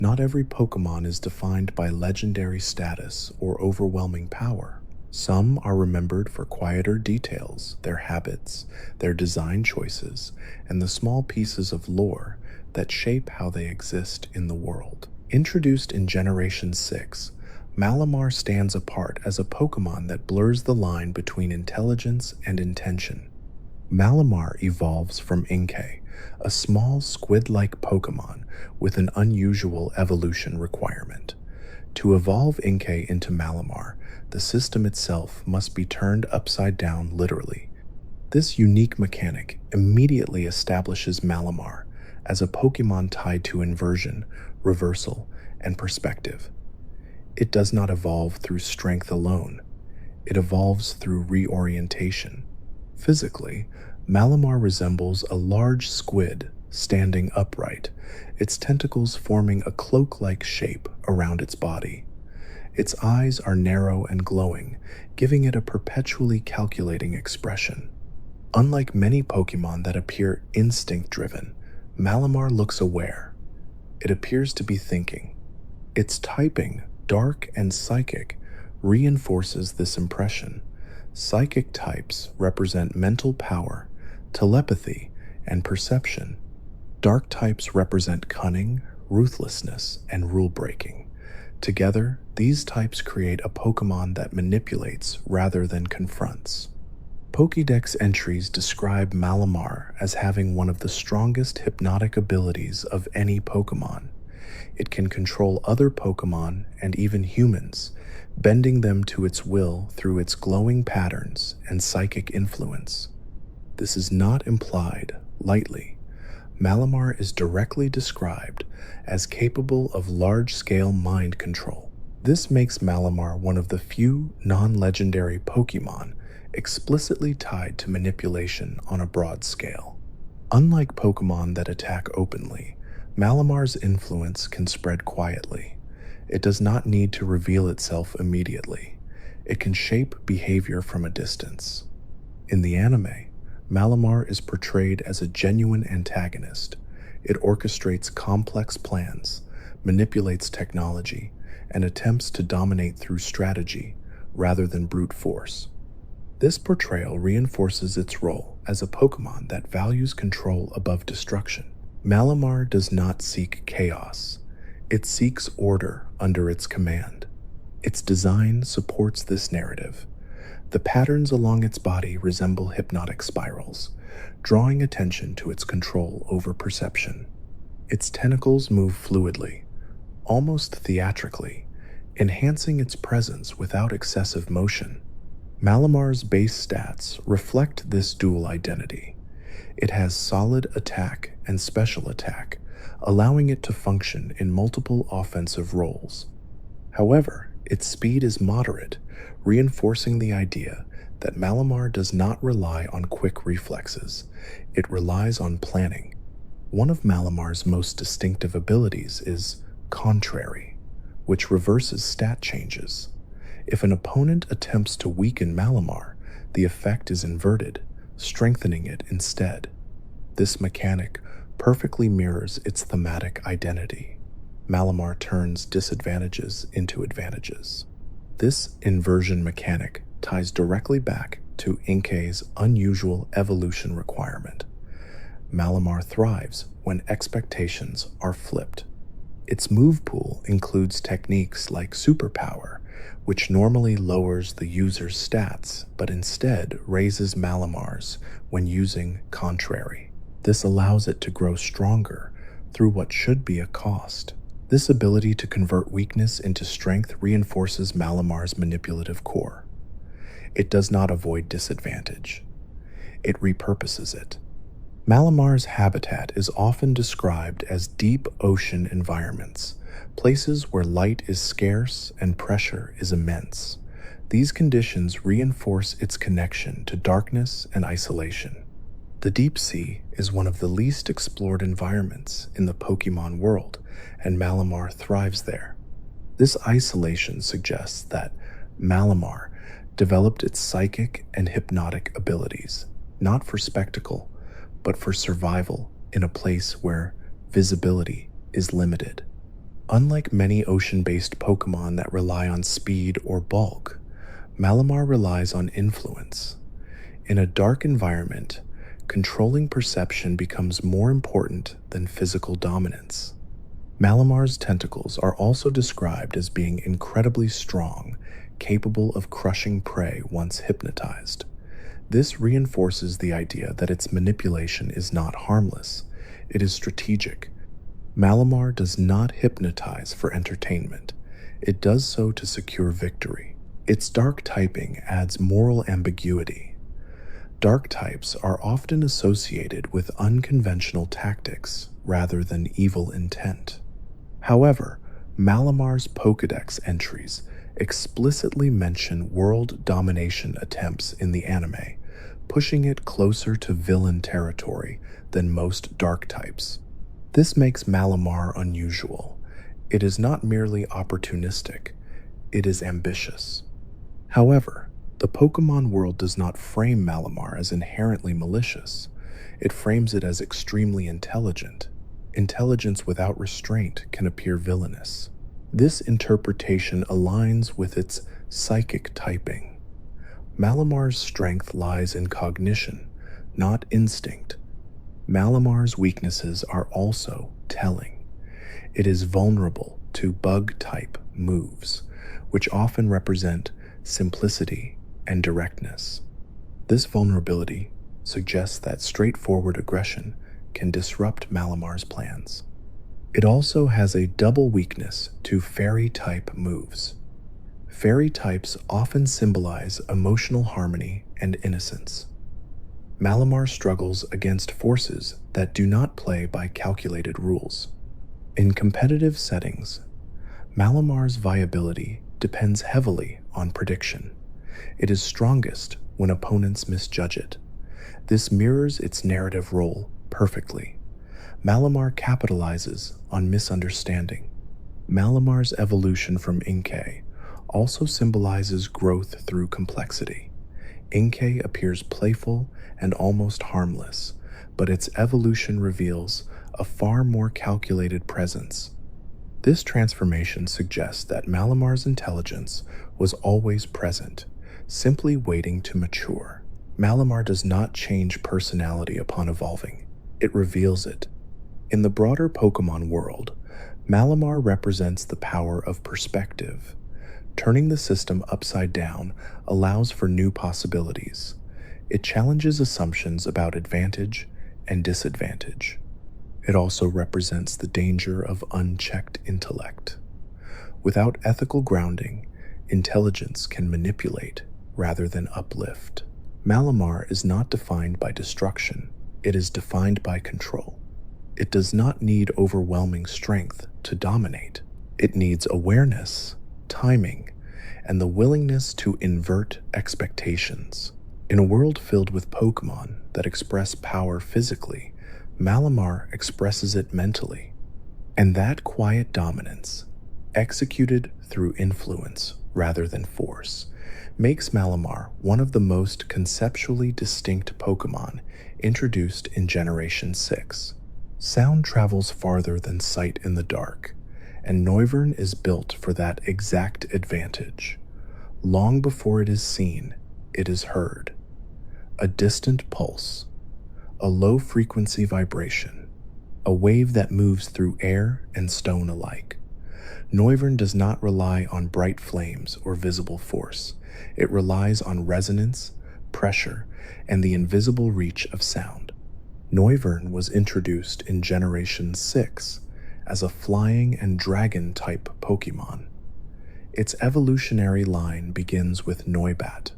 Not every Pokemon is defined by legendary status or overwhelming power. Some are remembered for quieter details, their habits, their design choices, and the small pieces of lore that shape how they exist in the world. Introduced in Generation 6, Malamar stands apart as a Pokemon that blurs the line between intelligence and intention. Malamar evolves from Inkay, a small squid-like Pokemon with an unusual evolution requirement. To evolve Inkay into Malamar, the system itself must be turned upside down literally. This unique mechanic immediately establishes Malamar as a Pokemon tied to inversion, reversal, and perspective. It does not evolve through strength alone. It evolves through reorientation. Physically, Malamar resembles a large squid standing upright, its tentacles forming a cloak-like shape around its body. Its eyes are narrow and glowing, giving it a perpetually calculating expression. Unlike many Pokemon that appear instinct-driven, Malamar looks aware. It appears to be thinking. Its typing, dark and psychic, reinforces this impression. Psychic types represent mental power, telepathy, and perception. Dark types represent cunning, ruthlessness, and rule-breaking. Together, these types create a Pokemon that manipulates rather than confronts. Pokédex entries describe Malamar as having one of the strongest hypnotic abilities of any Pokemon. It can control other Pokemon and even humans, bending them to its will through its glowing patterns and psychic influence. This is not implied lightly. Malamar is directly described as capable of large-scale mind control. This makes Malamar one of the few non-legendary Pokemon explicitly tied to manipulation on a broad scale. Unlike Pokemon that attack openly, Malamar's influence can spread quietly. It does not need to reveal itself immediately. It can shape behavior from a distance. In the anime, Malamar is portrayed as a genuine antagonist. It orchestrates complex plans, manipulates technology, and attempts to dominate through strategy rather than brute force. This portrayal reinforces its role as a Pokemon that values control above destruction. Malamar does not seek chaos. It seeks order under its command. Its design supports this narrative. The patterns along its body resemble hypnotic spirals, drawing attention to its control over perception. Its tentacles move fluidly, almost theatrically, enhancing its presence without excessive motion. Malamar's base stats reflect this dual identity. It has solid attack and special attack, allowing it to function in multiple offensive roles. However, its speed is moderate, reinforcing the idea that Malamar does not rely on quick reflexes. It relies on planning. One of Malamar's most distinctive abilities is Contrary, which reverses stat changes. If an opponent attempts to weaken Malamar, the effect is inverted, strengthening it instead. This mechanic perfectly mirrors its thematic identity. Malamar turns disadvantages into advantages. This inversion mechanic ties directly back to Inkay's unusual evolution requirement. Malamar thrives when expectations are flipped. Its move pool includes techniques like Superpower, which normally lowers the user's stats but instead raises Malamar's when using Contrary. This allows it to grow stronger through what should be a cost. This ability to convert weakness into strength reinforces Malamar's manipulative core. It does not avoid disadvantage. It repurposes it. Malamar's habitat is often described as deep ocean environments, places where light is scarce and pressure is immense. These conditions reinforce its connection to darkness and isolation. The deep sea is one of the least explored environments in the Pokemon world, and Malamar thrives there. This isolation suggests that Malamar developed its psychic and hypnotic abilities, not for spectacle, but for survival in a place where visibility is limited. Unlike many ocean-based Pokémon that rely on speed or bulk, Malamar relies on influence. In a dark environment, controlling perception becomes more important than physical dominance. Malamar's tentacles are also described as being incredibly strong, capable of crushing prey once hypnotized. This reinforces the idea that its manipulation is not harmless, it is strategic. Malamar does not hypnotize for entertainment, it does so to secure victory. Its dark typing adds moral ambiguity. Dark types are often associated with unconventional tactics rather than evil intent. However, Malamar's Pokédex entries explicitly mention world domination attempts in the anime, pushing it closer to villain territory than most dark types. This makes Malamar unusual. It is not merely opportunistic, it is ambitious. However, the Pokémon world does not frame Malamar as inherently malicious. It frames it as extremely intelligent. Intelligence without restraint can appear villainous. This interpretation aligns with its psychic typing. Malamar's strength lies in cognition, not instinct. Malamar's weaknesses are also telling. It is vulnerable to bug-type moves, which often represent simplicity and directness. This vulnerability suggests that straightforward aggression can disrupt Malamar's plans. It also has a double weakness to fairy-type moves. Fairy types often symbolize emotional harmony and innocence. Malamar struggles against forces that do not play by calculated rules. In competitive settings, Malamar's viability depends heavily on prediction. It is strongest when opponents misjudge it. This mirrors its narrative role perfectly. Malamar capitalizes on misunderstanding. Malamar's evolution from Inkay also symbolizes growth through complexity. Inkay appears playful and almost harmless, but its evolution reveals a far more calculated presence. This transformation suggests that Malamar's intelligence was always present, simply waiting to mature. Malamar does not change personality upon evolving, it reveals it. In the broader Pokémon world, Malamar represents the power of perspective. Turning the system upside down allows for new possibilities. It challenges assumptions about advantage and disadvantage. It also represents the danger of unchecked intellect. Without ethical grounding, intelligence can manipulate rather than uplift. Malamar is not defined by destruction, it is defined by control. It does not need overwhelming strength to dominate. It needs awareness, timing, and the willingness to invert expectations. In a world filled with Pokémon that express power physically, Malamar expresses it mentally. And that quiet dominance, executed through influence rather than force, makes Malamar one of the most conceptually distinct Pokémon introduced in Generation 6. Sound travels farther than sight in the dark, and Noivern is built for that exact advantage. Long before it is seen, it is heard. A distant pulse, a low-frequency vibration, a wave that moves through air and stone alike. Noivern does not rely on bright flames or visible force. It relies on resonance, pressure, and the invisible reach of sound. Noivern was introduced in Generation 6 as a flying and dragon-type Pokémon. Its evolutionary line begins with Noibat,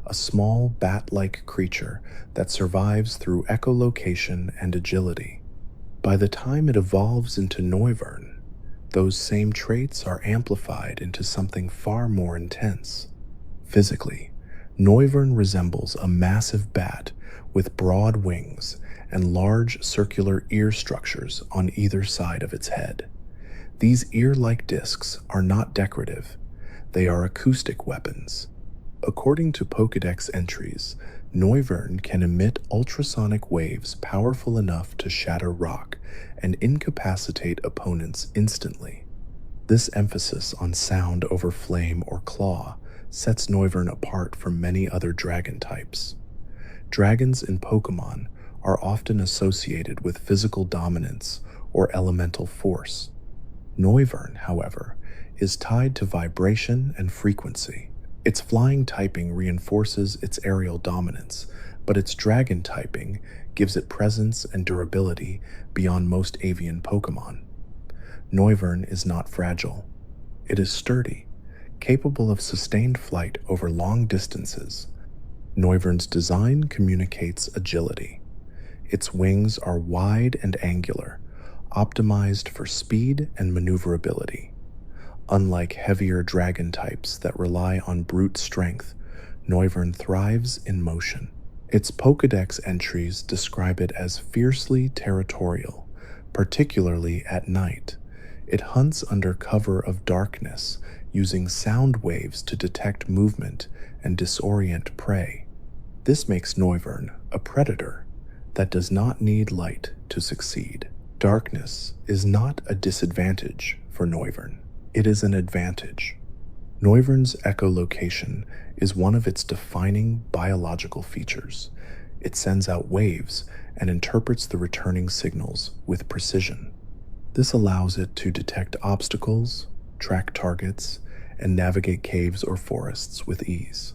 a small bat-like creature that survives through echolocation and agility. By the time it evolves into Noivern, those same traits are amplified into something far more intense. Physically, Noivern resembles a massive bat with broad wings and large circular ear structures on either side of its head. These ear-like discs are not decorative, they are acoustic weapons. According to Pokédex entries, Noivern can emit ultrasonic waves powerful enough to shatter rock and incapacitate opponents instantly. This emphasis on sound over flame or claw sets Noivern apart from many other dragon types. Dragons in Pokemon are often associated with physical dominance or elemental force. Noivern, however, is tied to vibration and frequency. Its flying typing reinforces its aerial dominance, but its dragon typing gives it presence and durability beyond most avian Pokemon. Noivern is not fragile. It is sturdy, capable of sustained flight over long distances. Noivern's design communicates agility. Its wings are wide and angular, optimized for speed and maneuverability. Unlike heavier dragon types that rely on brute strength, Noivern thrives in motion. Its Pokédex entries describe it as fiercely territorial, particularly at night. It hunts under cover of darkness, using sound waves to detect movement and disorient prey. This makes Noivern a predator that does not need light to succeed. Darkness is not a disadvantage for Noivern. It is an advantage. Noivern's echolocation is one of its defining biological features. It sends out waves and interprets the returning signals with precision. This allows it to detect obstacles, track targets, and navigate caves or forests with ease.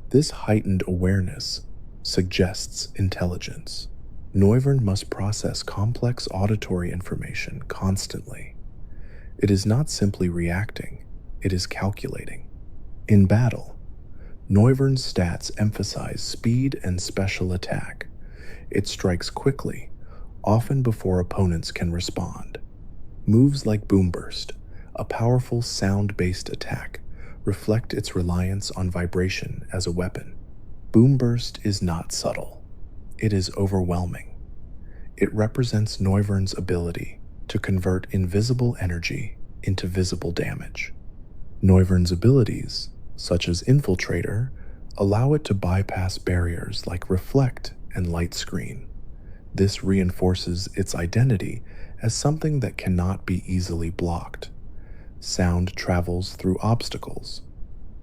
This heightened awareness suggests intelligence. Noivern must process complex auditory information constantly. It is not simply reacting, it is calculating. In battle, Noivern's stats emphasize speed and special attack. It strikes quickly, often before opponents can respond. Moves like Boom Burst, a powerful sound-based attack, reflect its reliance on vibration as a weapon. Boom Burst is not subtle. It is overwhelming. It represents Noivern's ability to convert invisible energy into visible damage. Noivern's abilities, such as Infiltrator, allow it to bypass barriers like Reflect and Light Screen. This reinforces its identity as something that cannot be easily blocked. Sound travels through obstacles.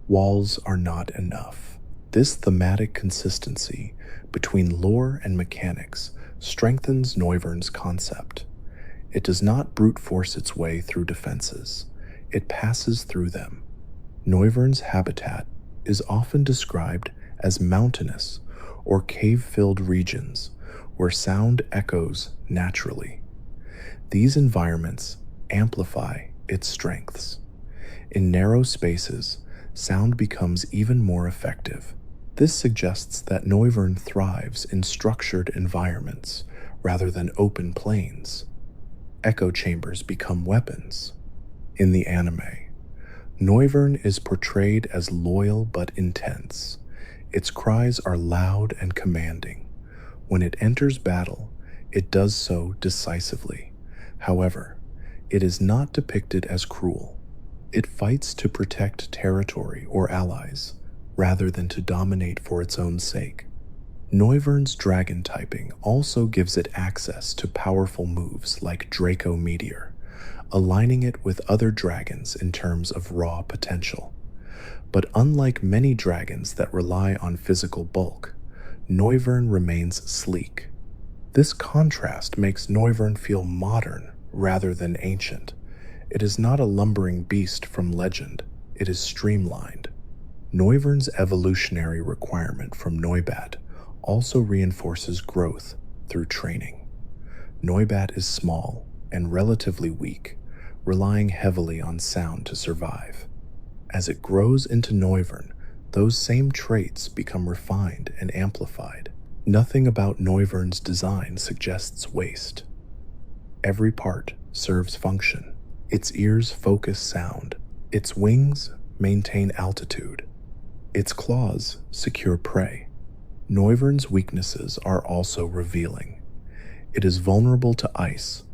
Walls are not enough. This thematic consistency between lore and mechanics strengthens Noivern's concept. It does not brute force its way through defenses. It passes through them. Noivern's habitat is often described as mountainous or cave-filled regions where sound echoes naturally. These environments amplify its strengths. In narrow spaces, sound becomes even more effective. This suggests that Noivern thrives in structured environments rather than open plains. Echo chambers become weapons. In the anime, Noivern is portrayed as loyal but intense. Its cries are loud and commanding. When it enters battle, it does so decisively. However, it is not depicted as cruel. It fights to protect territory or allies, rather than to dominate for its own sake. Noivern's dragon typing also gives it access to powerful moves like Draco Meteor, aligning it with other dragons in terms of raw potential. But unlike many dragons that rely on physical bulk, Noivern remains sleek. This contrast makes Noivern feel modern rather than ancient. It is not a lumbering beast from legend, it is streamlined. Noivern's evolutionary requirement from Noibat also reinforces growth through training. Noibat is small and relatively weak, relying heavily on sound to survive. As it grows into Noivern, those same traits become refined and amplified. Nothing about Noivern's design suggests waste. Every part serves function. Its ears focus sound. Its wings maintain altitude. Its claws secure prey. Noivern's weaknesses are also revealing. It is vulnerable to ice,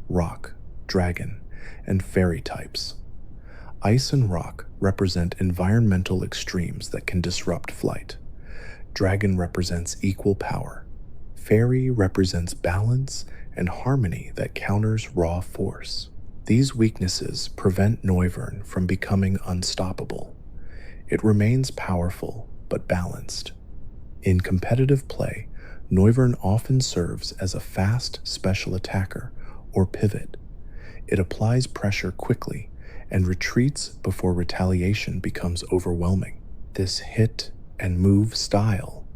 rock, dragon, and fairy types. Ice and rock represent environmental extremes that can disrupt flight. Dragon represents equal power. Fairy represents balance and harmony that counters raw force. These weaknesses prevent Noivern from becoming unstoppable. It remains powerful but balanced. In competitive play, Noivern often serves as a fast special attacker or pivot. It applies pressure quickly and retreats before retaliation becomes overwhelming. This hit and move style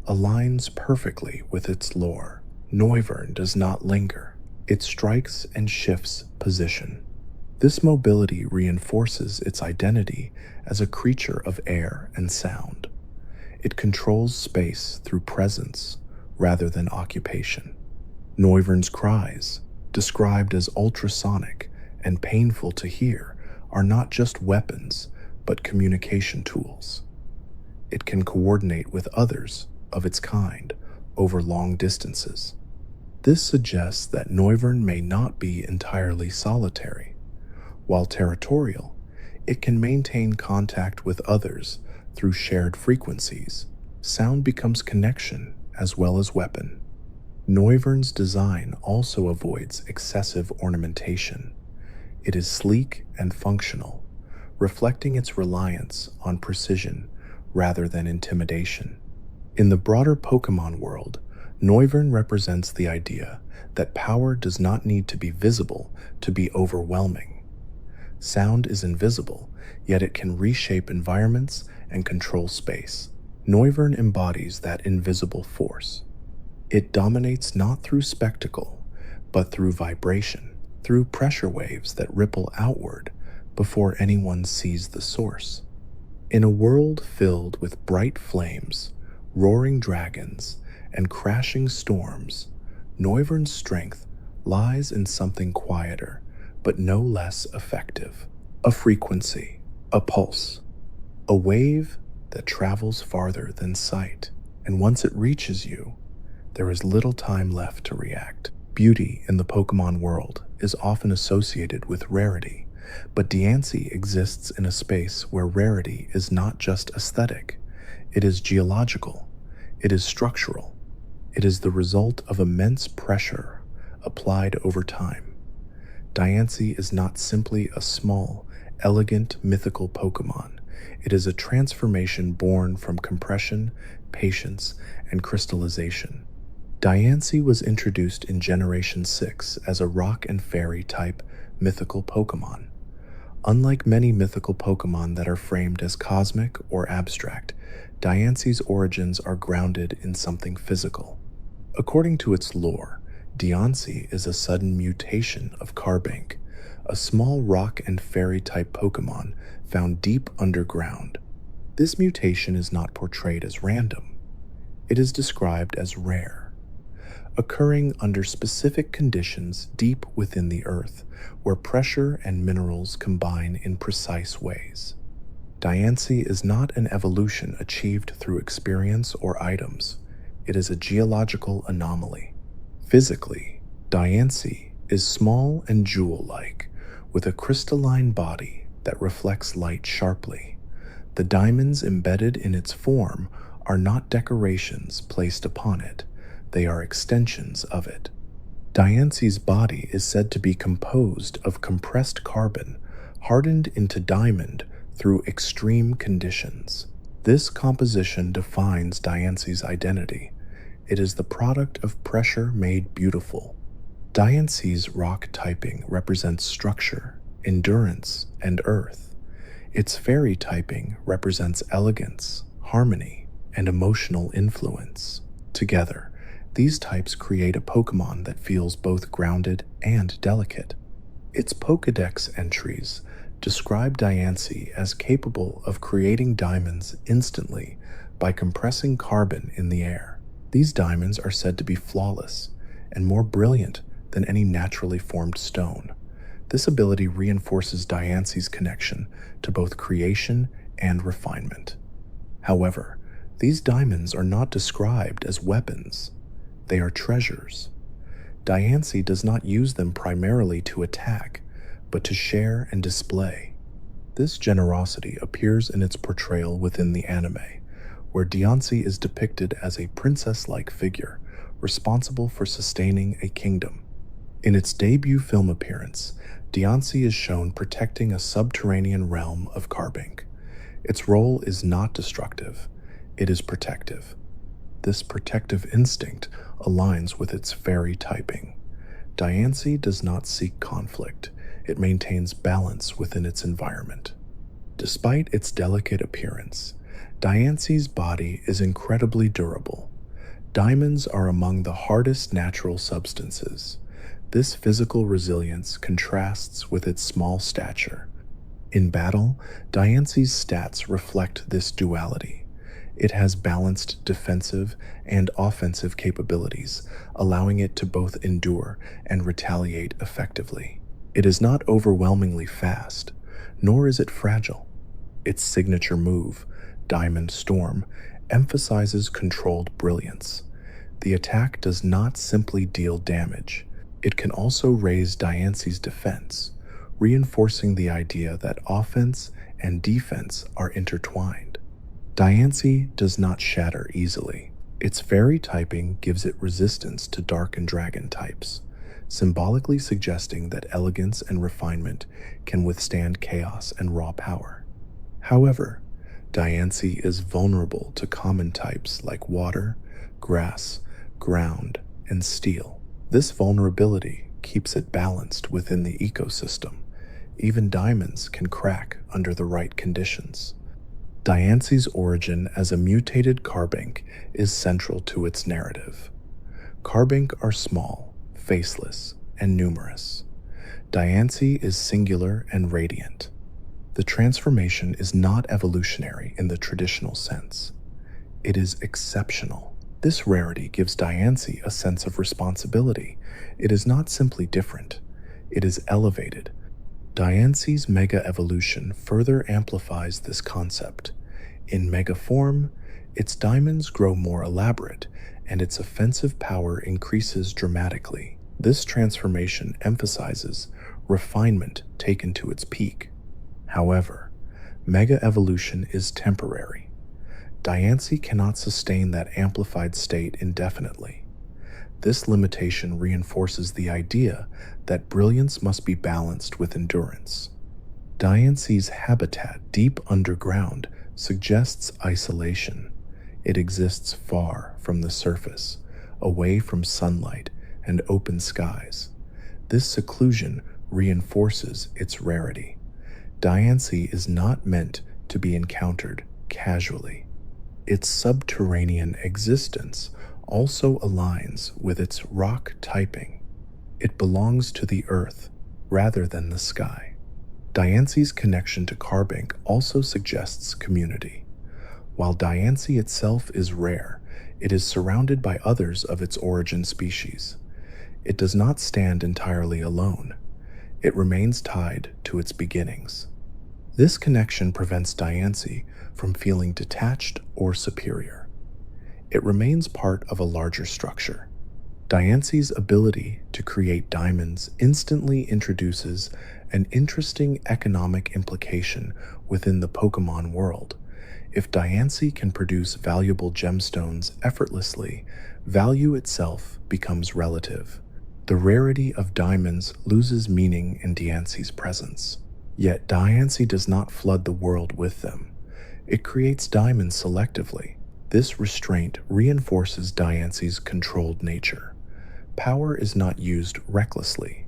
aligns perfectly with its lore. Noivern does not linger. It strikes and shifts position. This mobility reinforces its identity as a creature of air and sound. It controls space through presence rather than occupation. Noivern's cries, described as ultrasonic and painful to hear, are not just weapons, but communication tools. It can coordinate with others of its kind over long distances. This suggests that Noivern may not be entirely solitary. While territorial, it can maintain contact with others through shared frequencies. Sound becomes connection as well as weapon. Noivern's design also avoids excessive ornamentation. It is sleek and functional, reflecting its reliance on precision rather than intimidation. In the broader Pokémon world, Noivern represents the idea that power does not need to be visible to be overwhelming. Sound is invisible, yet it can reshape environments and control space. Noivern embodies that invisible force. It dominates not through spectacle, but through vibration, through pressure waves that ripple outward before anyone sees the source. In a world filled with bright flames, roaring dragons, and crashing storms, Noivern's strength lies in something quieter, but no less effective. A frequency, a pulse, a wave that travels farther than sight, and once it reaches you, there is little time left to react. Beauty in the Pokémon world is often associated with rarity, but Diancie exists in a space where rarity is not just aesthetic, it is geological, it is structural, it is the result of immense pressure applied over time. Diancie is not simply a small, elegant, mythical Pokémon. It is a transformation born from compression, patience, and crystallization. Diancie was introduced in Generation 6 as a rock and fairy type mythical Pokémon. Unlike many mythical Pokémon that are framed as cosmic or abstract, Diancie's origins are grounded in something physical. According to its lore, Diancie is a sudden mutation of Carbink, a small rock and fairy type Pokémon found deep underground. This mutation is not portrayed as random. It is described as rare, occurring under specific conditions deep within the earth, where pressure and minerals combine in precise ways. Diancie is not an evolution achieved through experience or items. It is a geological anomaly. Physically, Diancie is small and jewel-like, with a crystalline body that reflects light sharply. The diamonds embedded in its form are not decorations placed upon it, they are extensions of it. Diancie's body is said to be composed of compressed carbon, hardened into diamond through extreme conditions. This composition defines Diancie's identity. It is the product of pressure made beautiful. Diancie's rock typing represents structure, endurance, and earth. Its fairy typing represents elegance, harmony, and emotional influence. Together, these types create a Pokémon that feels both grounded and delicate. Its Pokédex entries describe Diancie as capable of creating diamonds instantly by compressing carbon in the air. These diamonds are said to be flawless and more brilliant than any naturally formed stone. This ability reinforces Diancie's connection to both creation and refinement. However, these diamonds are not described as weapons. They are treasures. Diancie does not use them primarily to attack, but to share and display. This generosity appears in its portrayal within the anime, where Diancie is depicted as a princess-like figure responsible for sustaining a kingdom. In its debut film appearance, Diancie is shown protecting a subterranean realm of Carbink. Its role is not destructive, it is protective. This protective instinct aligns with its fairy typing. Diancie does not seek conflict, it maintains balance within its environment. Despite its delicate appearance, Diancie's body is incredibly durable. Diamonds are among the hardest natural substances. This physical resilience contrasts with its small stature. In battle, Diancie's stats reflect this duality. It has balanced defensive and offensive capabilities, allowing it to both endure and retaliate effectively. It is not overwhelmingly fast, nor is it fragile. Its signature move, Diamond Storm, emphasizes controlled brilliance. The attack does not simply deal damage, it can also raise Diancie's defense, reinforcing the idea that offense and defense are intertwined. Diancie does not shatter easily. Its fairy typing gives it resistance to dark and dragon types, symbolically suggesting that elegance and refinement can withstand chaos and raw power. However, Diancie is vulnerable to common types like water, grass, ground, and steel. This vulnerability keeps it balanced within the ecosystem. Even diamonds can crack under the right conditions. Diancie's origin as a mutated Carbink is central to its narrative. Carbink are small, faceless, and numerous. Diancie is singular and radiant. The transformation is not evolutionary in the traditional sense. It is exceptional. This rarity gives Diancie a sense of responsibility. It is not simply different, it is elevated. Diancie's mega evolution further amplifies this concept. In mega form, its diamonds grow more elaborate, and its offensive power increases dramatically. This transformation emphasizes refinement taken to its peak. However, mega evolution is temporary. Diancie cannot sustain that amplified state indefinitely. This limitation reinforces the idea that brilliance must be balanced with endurance. Diancie's habitat deep underground suggests isolation. It exists far from the surface, away from sunlight and open skies. This seclusion reinforces its rarity. Diancie is not meant to be encountered casually. Its subterranean existence also aligns with its rock typing. It belongs to the earth rather than the sky. Diancie's connection to Carbink also suggests community. While Diancie itself is rare, it is surrounded by others of its origin species. It does not stand entirely alone. It remains tied to its beginnings. This connection prevents Diancie from feeling detached or superior. It remains part of a larger structure. Diancie's ability to create diamonds instantly introduces an interesting economic implication within the Pokémon world. If Diancie can produce valuable gemstones effortlessly, value itself becomes relative. The rarity of diamonds loses meaning in Diancie's presence. Yet Diancie does not flood the world with them. It creates diamonds selectively. This restraint reinforces Diancie's controlled nature. Power is not used recklessly.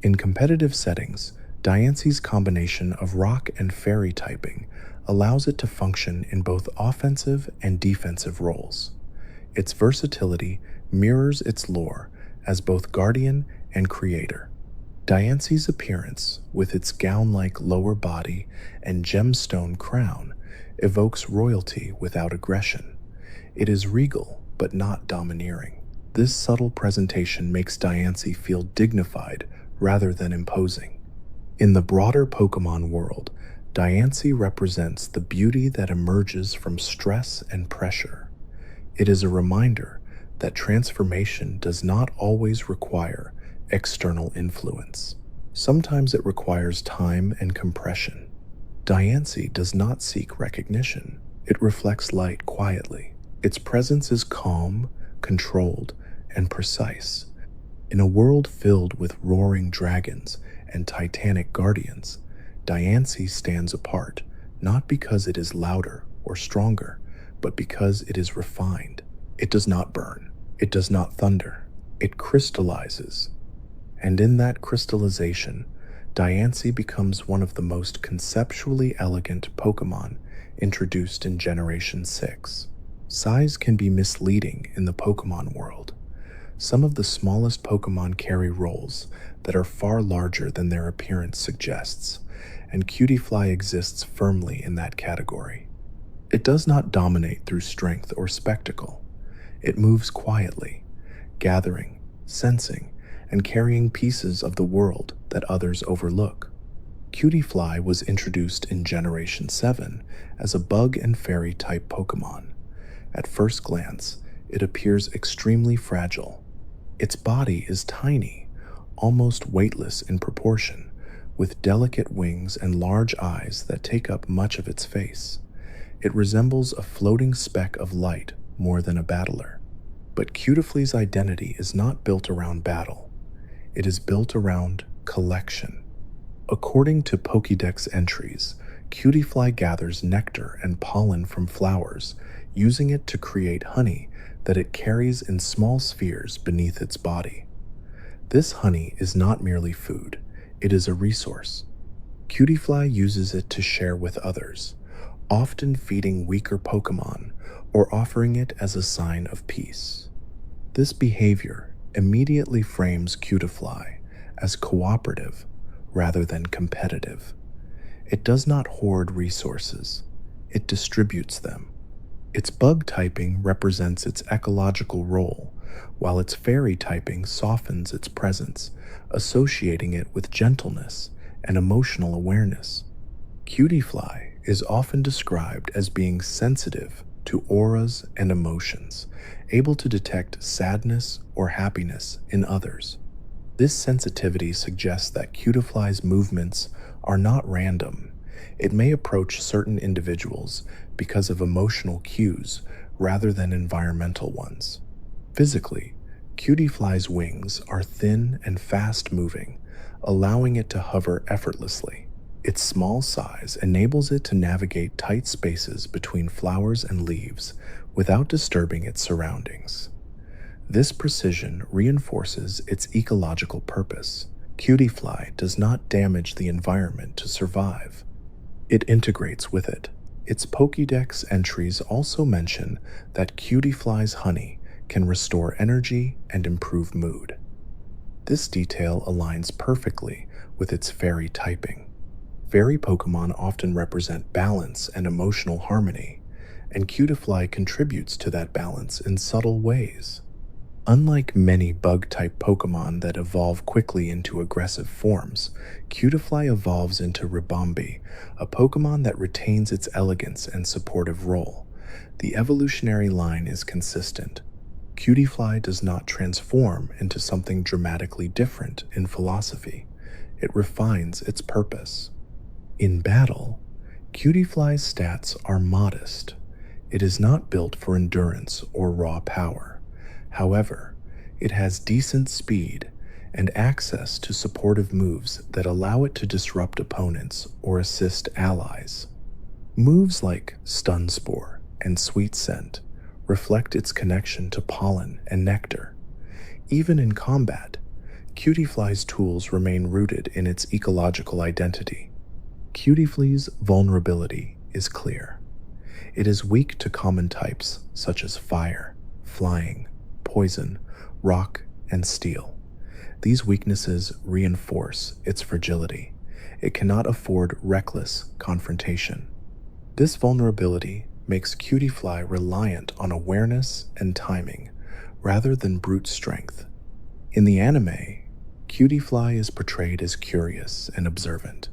In competitive settings, Diancie's combination of rock and fairy typing allows it to function in both offensive and defensive roles. Its versatility mirrors its lore as both guardian and creator. Diancie's appearance, with its gown-like lower body and gemstone crown, evokes royalty without aggression. It is regal, but not domineering. This subtle presentation makes Diancie feel dignified rather than imposing. In the broader Pokémon world, Diancie represents the beauty that emerges from stress and pressure. It is a reminder that transformation does not always require external influence. Sometimes it requires time and compression. Diancie does not seek recognition. It reflects light quietly. Its presence is calm, controlled, and precise. In a world filled with roaring dragons and titanic guardians, Diancie stands apart, not because it is louder or stronger, but because it is refined. It does not burn. It does not thunder. It crystallizes. And in that crystallization, Diancie becomes one of the most conceptually elegant Pokemon introduced in Generation 6. Size can be misleading in the Pokemon world. Some of the smallest Pokemon carry roles that are far larger than their appearance suggests, and Cutiefly exists firmly in that category. It does not dominate through strength or spectacle. It moves quietly, gathering, sensing, and carrying pieces of the world that others overlook. Cutiefly was introduced in Generation 7 as a bug and fairy type Pokemon. At first glance, it appears extremely fragile. Its body is tiny, almost weightless in proportion, with delicate wings and large eyes that take up much of its face. It resembles a floating speck of light more than a battler. But Cutiefly's identity is not built around battle. It is built around collection. According to Pokédex entries, Cutiefly gathers nectar and pollen from flowers, using it to create honey that it carries in small spheres beneath its body. This honey is not merely food, it is a resource. Cutiefly uses it to share with others, often feeding weaker Pokemon or offering it as a sign of peace. This behavior immediately frames Cutiefly as cooperative rather than competitive. It does not hoard resources, it distributes them. Its bug typing represents its ecological role, while its fairy typing softens its presence, associating it with gentleness and emotional awareness. Cutiefly is often described as being sensitive to auras and emotions, able to detect sadness or happiness in others. This sensitivity suggests that Cutiefly's movements are not random. It may approach certain individuals because of emotional cues rather than environmental ones. Physically, Cutiefly's wings are thin and fast-moving, allowing it to hover effortlessly. Its small size enables it to navigate tight spaces between flowers and leaves without disturbing its surroundings. This precision reinforces its ecological purpose. Cutiefly does not damage the environment to survive. It integrates with it. Its Pokédex entries also mention that Cutiefly's honey can restore energy and improve mood. This detail aligns perfectly with its fairy typing. Fairy Pokemon often represent balance and emotional harmony, and Cutiefly contributes to that balance in subtle ways. Unlike many bug-type Pokemon that evolve quickly into aggressive forms, Cutiefly evolves into Ribombee, a Pokemon that retains its elegance and supportive role. The evolutionary line is consistent. Cutiefly does not transform into something dramatically different in philosophy. It refines its purpose. In battle, Cutiefly's stats are modest. It is not built for endurance or raw power. However, it has decent speed and access to supportive moves that allow it to disrupt opponents or assist allies. Moves like Stun Spore and Sweet Scent reflect its connection to pollen and nectar. Even in combat, Cutiefly's tools remain rooted in its ecological identity. Cutiefly's vulnerability is clear. It is weak to common types such as fire, flying, poison, rock, and steel. These weaknesses reinforce its fragility. It cannot afford reckless confrontation. This vulnerability makes Cutiefly reliant on awareness and timing, rather than brute strength. In the anime, Cutiefly is portrayed as curious and observant.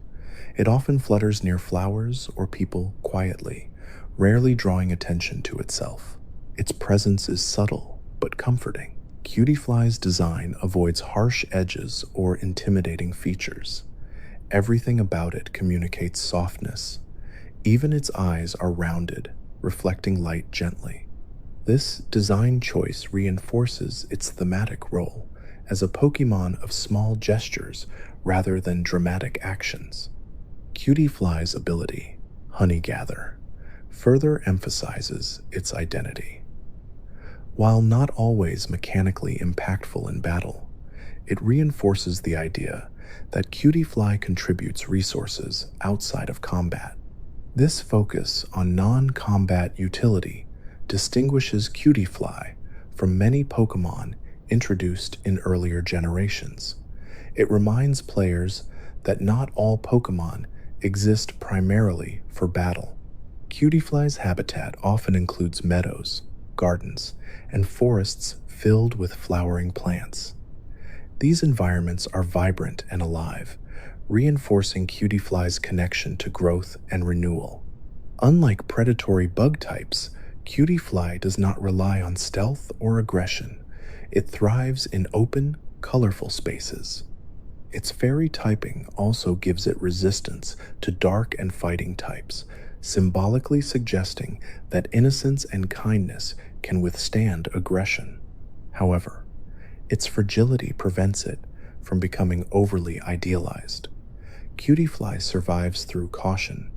It often flutters near flowers or people quietly, rarely drawing attention to itself. Its presence is subtle but comforting. Cutiefly's design avoids harsh edges or intimidating features. Everything about it communicates softness. Even its eyes are rounded, reflecting light gently. This design choice reinforces its thematic role as a Pokemon of small gestures rather than dramatic actions. Cutie Fly's ability, Honey Gather, further emphasizes its identity. While not always mechanically impactful in battle, it reinforces the idea that Cutie Fly contributes resources outside of combat. This focus on non-combat utility distinguishes Cutie Fly from many Pokémon introduced in earlier generations. It reminds players that not all Pokémon exist primarily for battle. Cutie Fly's habitat often includes meadows, gardens, and forests filled with flowering plants. These environments are vibrant and alive, reinforcing Cutie Fly's connection to growth and renewal. Unlike predatory bug types, Cutie Fly does not rely on stealth or aggression. It thrives in open, colorful spaces. Its fairy typing also gives it resistance to dark and fighting types, symbolically suggesting that innocence and kindness can withstand aggression. However, its fragility prevents it from becoming overly idealized. Cutie Fly survives through caution.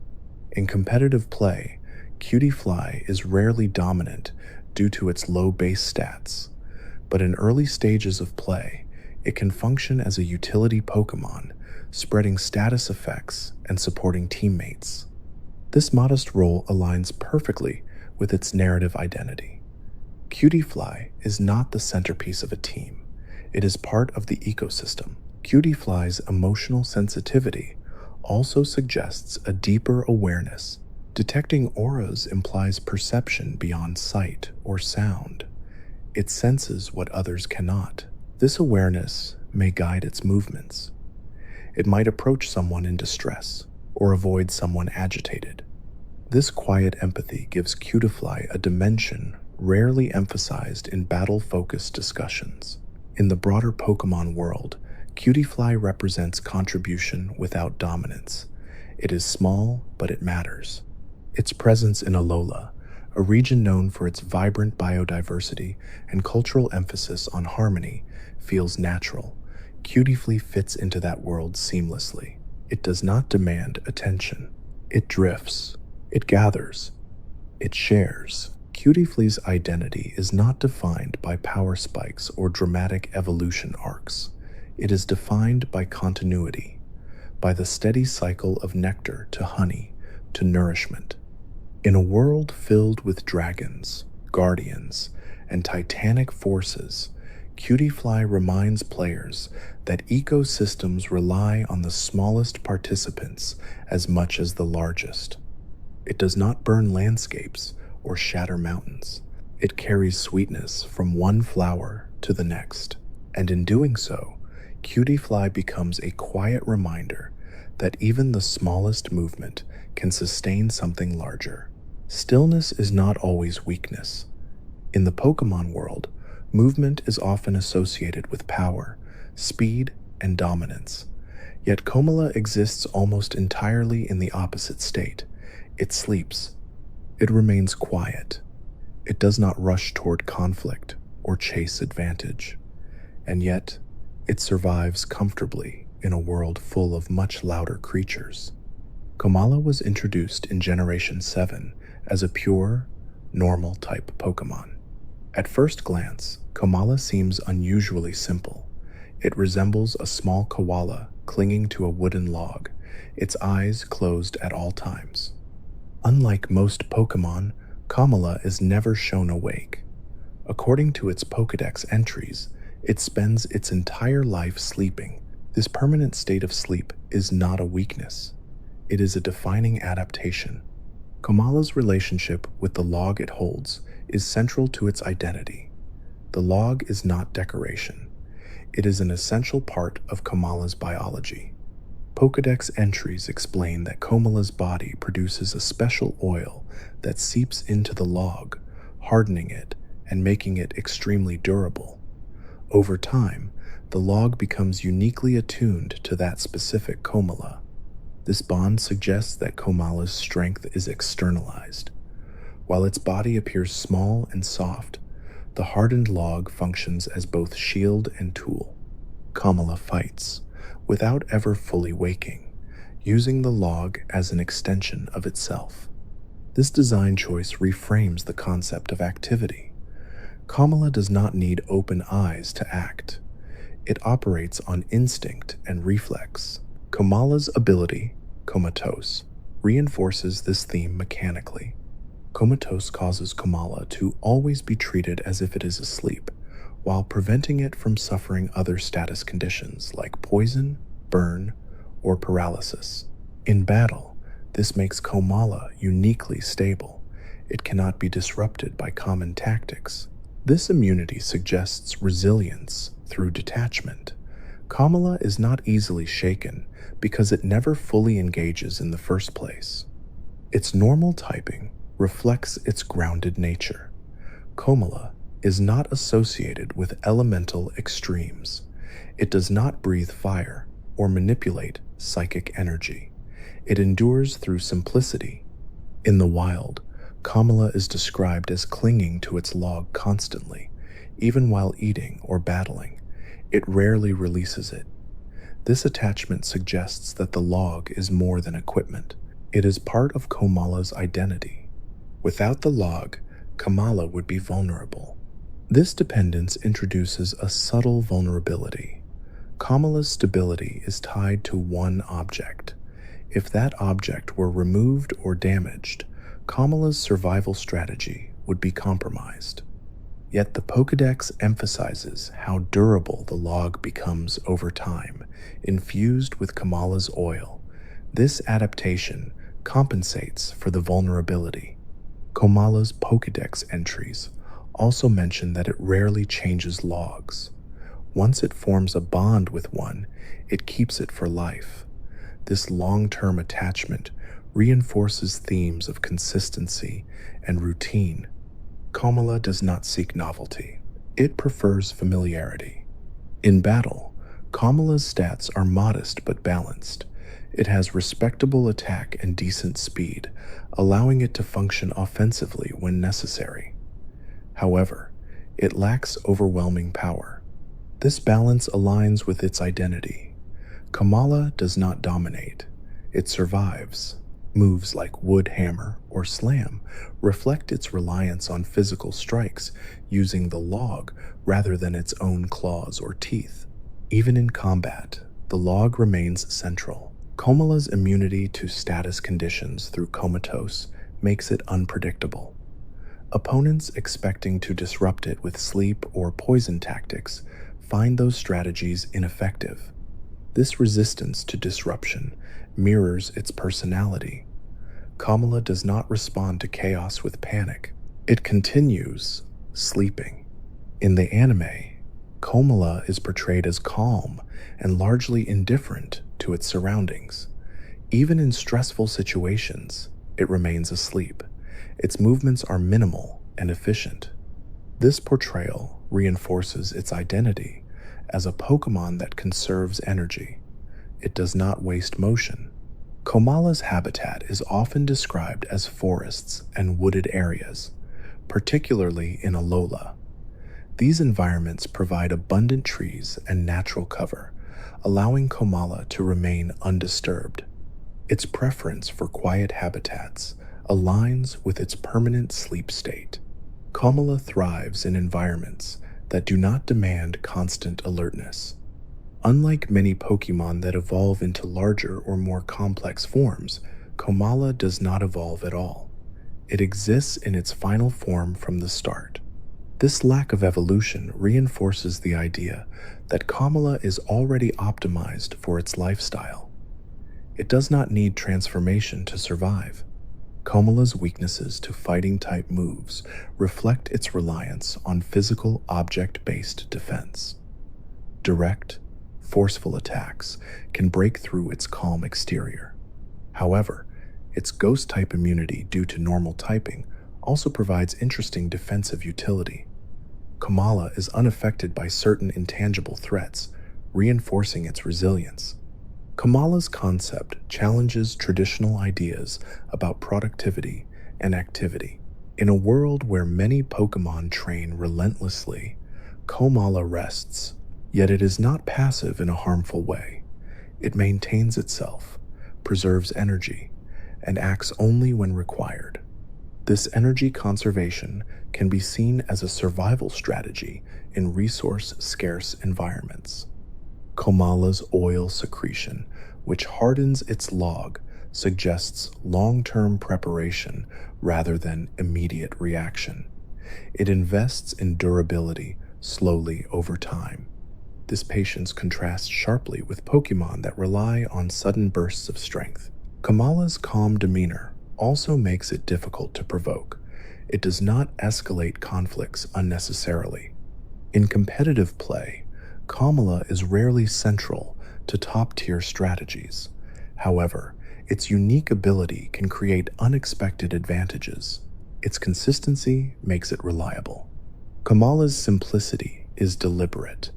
In competitive play, Cutie Fly is rarely dominant due to its low base stats, but in early stages of play, it can function as a utility Pokémon, spreading status effects and supporting teammates. This modest role aligns perfectly with its narrative identity. Cutie Fly is not the centerpiece of a team. It is part of the ecosystem. Cutie Fly's emotional sensitivity also suggests a deeper awareness. Detecting auras implies perception beyond sight or sound. It senses what others cannot. This awareness may guide its movements. It might approach someone in distress or avoid someone agitated. This quiet empathy gives Cutie Fly a dimension rarely emphasized in battle-focused discussions. In the broader Pokémon world, Cutie Fly represents contribution without dominance. It is small, but it matters. Its presence in Alola, a region known for its vibrant biodiversity and cultural emphasis on harmony, feels natural. Cutie Fly fits into that world seamlessly. It does not demand attention. It drifts. It gathers. It shares. Cutie Fly's identity is not defined by power spikes or dramatic evolution arcs. It is defined by continuity, by the steady cycle of nectar to honey to nourishment. In a world filled with dragons, guardians, and titanic forces, Cutie Fly reminds players that ecosystems rely on the smallest participants as much as the largest. It does not burn landscapes or shatter mountains. It carries sweetness from one flower to the next, and in doing so, Cutie Fly becomes a quiet reminder that even the smallest movement can sustain something larger. Stillness is not always weakness. In the Pokémon world, movement is often associated with power, speed, and dominance. Yet Komala exists almost entirely in the opposite state. It sleeps. It remains quiet. It does not rush toward conflict or chase advantage. And yet, it survives comfortably in a world full of much louder creatures. Komala was introduced in Generation 7 as a pure, normal type Pokémon. At first glance, Komala seems unusually simple. It resembles a small koala clinging to a wooden log, its eyes closed at all times. Unlike most Pokémon, Komala is never shown awake. According to its Pokédex entries, it spends its entire life sleeping. This permanent state of sleep is not a weakness. It is a defining adaptation. Komala's relationship with the log it holds is central to its identity. The log is not decoration. It is an essential part of Komala's biology. Pokédex entries explain that Komala's body produces a special oil that seeps into the log, hardening it and making it extremely durable. Over time, the log becomes uniquely attuned to that specific Komala. This bond suggests that Komala's strength is externalized. While its body appears small and soft, the hardened log functions as both shield and tool. Komala fights, without ever fully waking, using the log as an extension of itself. This design choice reframes the concept of activity. Kamala does not need open eyes to act. It operates on instinct and reflex. Kamala's ability, comatose, reinforces this theme mechanically. Comatose causes Kamala to always be treated as if it is asleep, while preventing it from suffering other status conditions like poison, burn, or paralysis. In battle, this makes Kamala uniquely stable. It cannot be disrupted by common tactics. This immunity suggests resilience through detachment. Kamala is not easily shaken because it never fully engages in the first place. Its normal typing reflects its grounded nature. Kamala is not associated with elemental extremes. It does not breathe fire or manipulate psychic energy. It endures through simplicity. In the wild, Kamala is described as clinging to its log constantly, even while eating or battling. It rarely releases it. This attachment suggests that the log is more than equipment. It is part of Kamala's identity. Without the log, Kamala would be vulnerable. This dependence introduces a subtle vulnerability. Kamala's stability is tied to one object. If that object were removed or damaged, Kamala's survival strategy would be compromised. Yet the Pokédex emphasizes how durable the log becomes over time, infused with Kamala's oil. This adaptation compensates for the vulnerability. Kamala's Pokédex entries also mention that it rarely changes logs. Once it forms a bond with one, it keeps it for life. This long-term attachment reinforces themes of consistency and routine. Kamala does not seek novelty. It prefers familiarity. In battle, Kamala's stats are modest but balanced. It has respectable attack and decent speed, allowing it to function offensively when necessary. However, it lacks overwhelming power. This balance aligns with its identity. Kamala does not dominate. It survives. Moves like wood hammer or slam reflect its reliance on physical strikes using the log rather than its own claws or teeth. Even in combat, the log remains central. Kamala's immunity to status conditions through comatose makes it unpredictable. Opponents expecting to disrupt it with sleep or poison tactics find those strategies ineffective. This resistance to disruption mirrors its personality. Kamala does not respond to chaos with panic. It continues sleeping. In the anime, Kamala is portrayed as calm and largely indifferent to its surroundings. Even in stressful situations, it remains asleep. Its movements are minimal and efficient. This portrayal reinforces its identity as a Pokemon that conserves energy. It does not waste motion. Kamala's habitat is often described as forests and wooded areas, particularly in Alola. These environments provide abundant trees and natural cover, allowing Kamala to remain undisturbed. Its preference for quiet habitats aligns with its permanent sleep state. Kamala thrives in environments that do not demand constant alertness. Unlike many Pokemon that evolve into larger or more complex forms, Kamala does not evolve at all. It exists in its final form from the start. This lack of evolution reinforces the idea that Kamala is already optimized for its lifestyle. It does not need transformation to survive. Kamala's weaknesses to fighting-type moves reflect its reliance on physical object-based defense. Direct, forceful attacks can break through its calm exterior. However, its ghost-type immunity due to normal typing also provides interesting defensive utility. Kamala is unaffected by certain intangible threats, reinforcing its resilience. Kamala's concept challenges traditional ideas about productivity and activity. In a world where many Pokemon train relentlessly, Kamala rests, yet it is not passive in a harmful way. It maintains itself, preserves energy, and acts only when required. This energy conservation can be seen as a survival strategy in resource-scarce environments. Komala's oil secretion, which hardens its log, suggests long-term preparation rather than immediate reaction. It invests in durability slowly over time. This patience contrasts sharply with Pokemon that rely on sudden bursts of strength. Kamala's calm demeanor also makes it difficult to provoke. It does not escalate conflicts unnecessarily. In competitive play, Kamala is rarely central to top-tier strategies. However, its unique ability can create unexpected advantages. Its consistency makes it reliable. Kamala's simplicity is deliberate.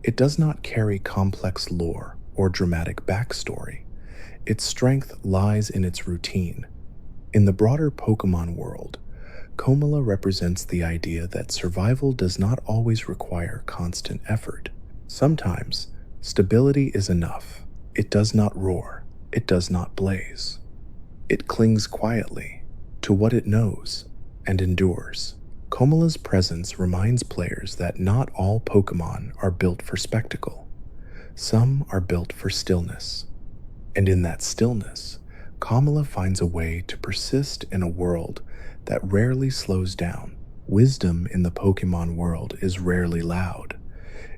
It does not carry complex lore or dramatic backstory. Its strength lies in its routine. In the broader Pokemon world, Komala represents the idea that survival does not always require constant effort. Sometimes, stability is enough. It does not roar. It does not blaze. It clings quietly to what it knows and endures. Komala's presence reminds players that not all Pokemon are built for spectacle. Some are built for stillness. And in that stillness, Kamala finds a way to persist in a world that rarely slows down. Wisdom in the Pokemon world is rarely loud.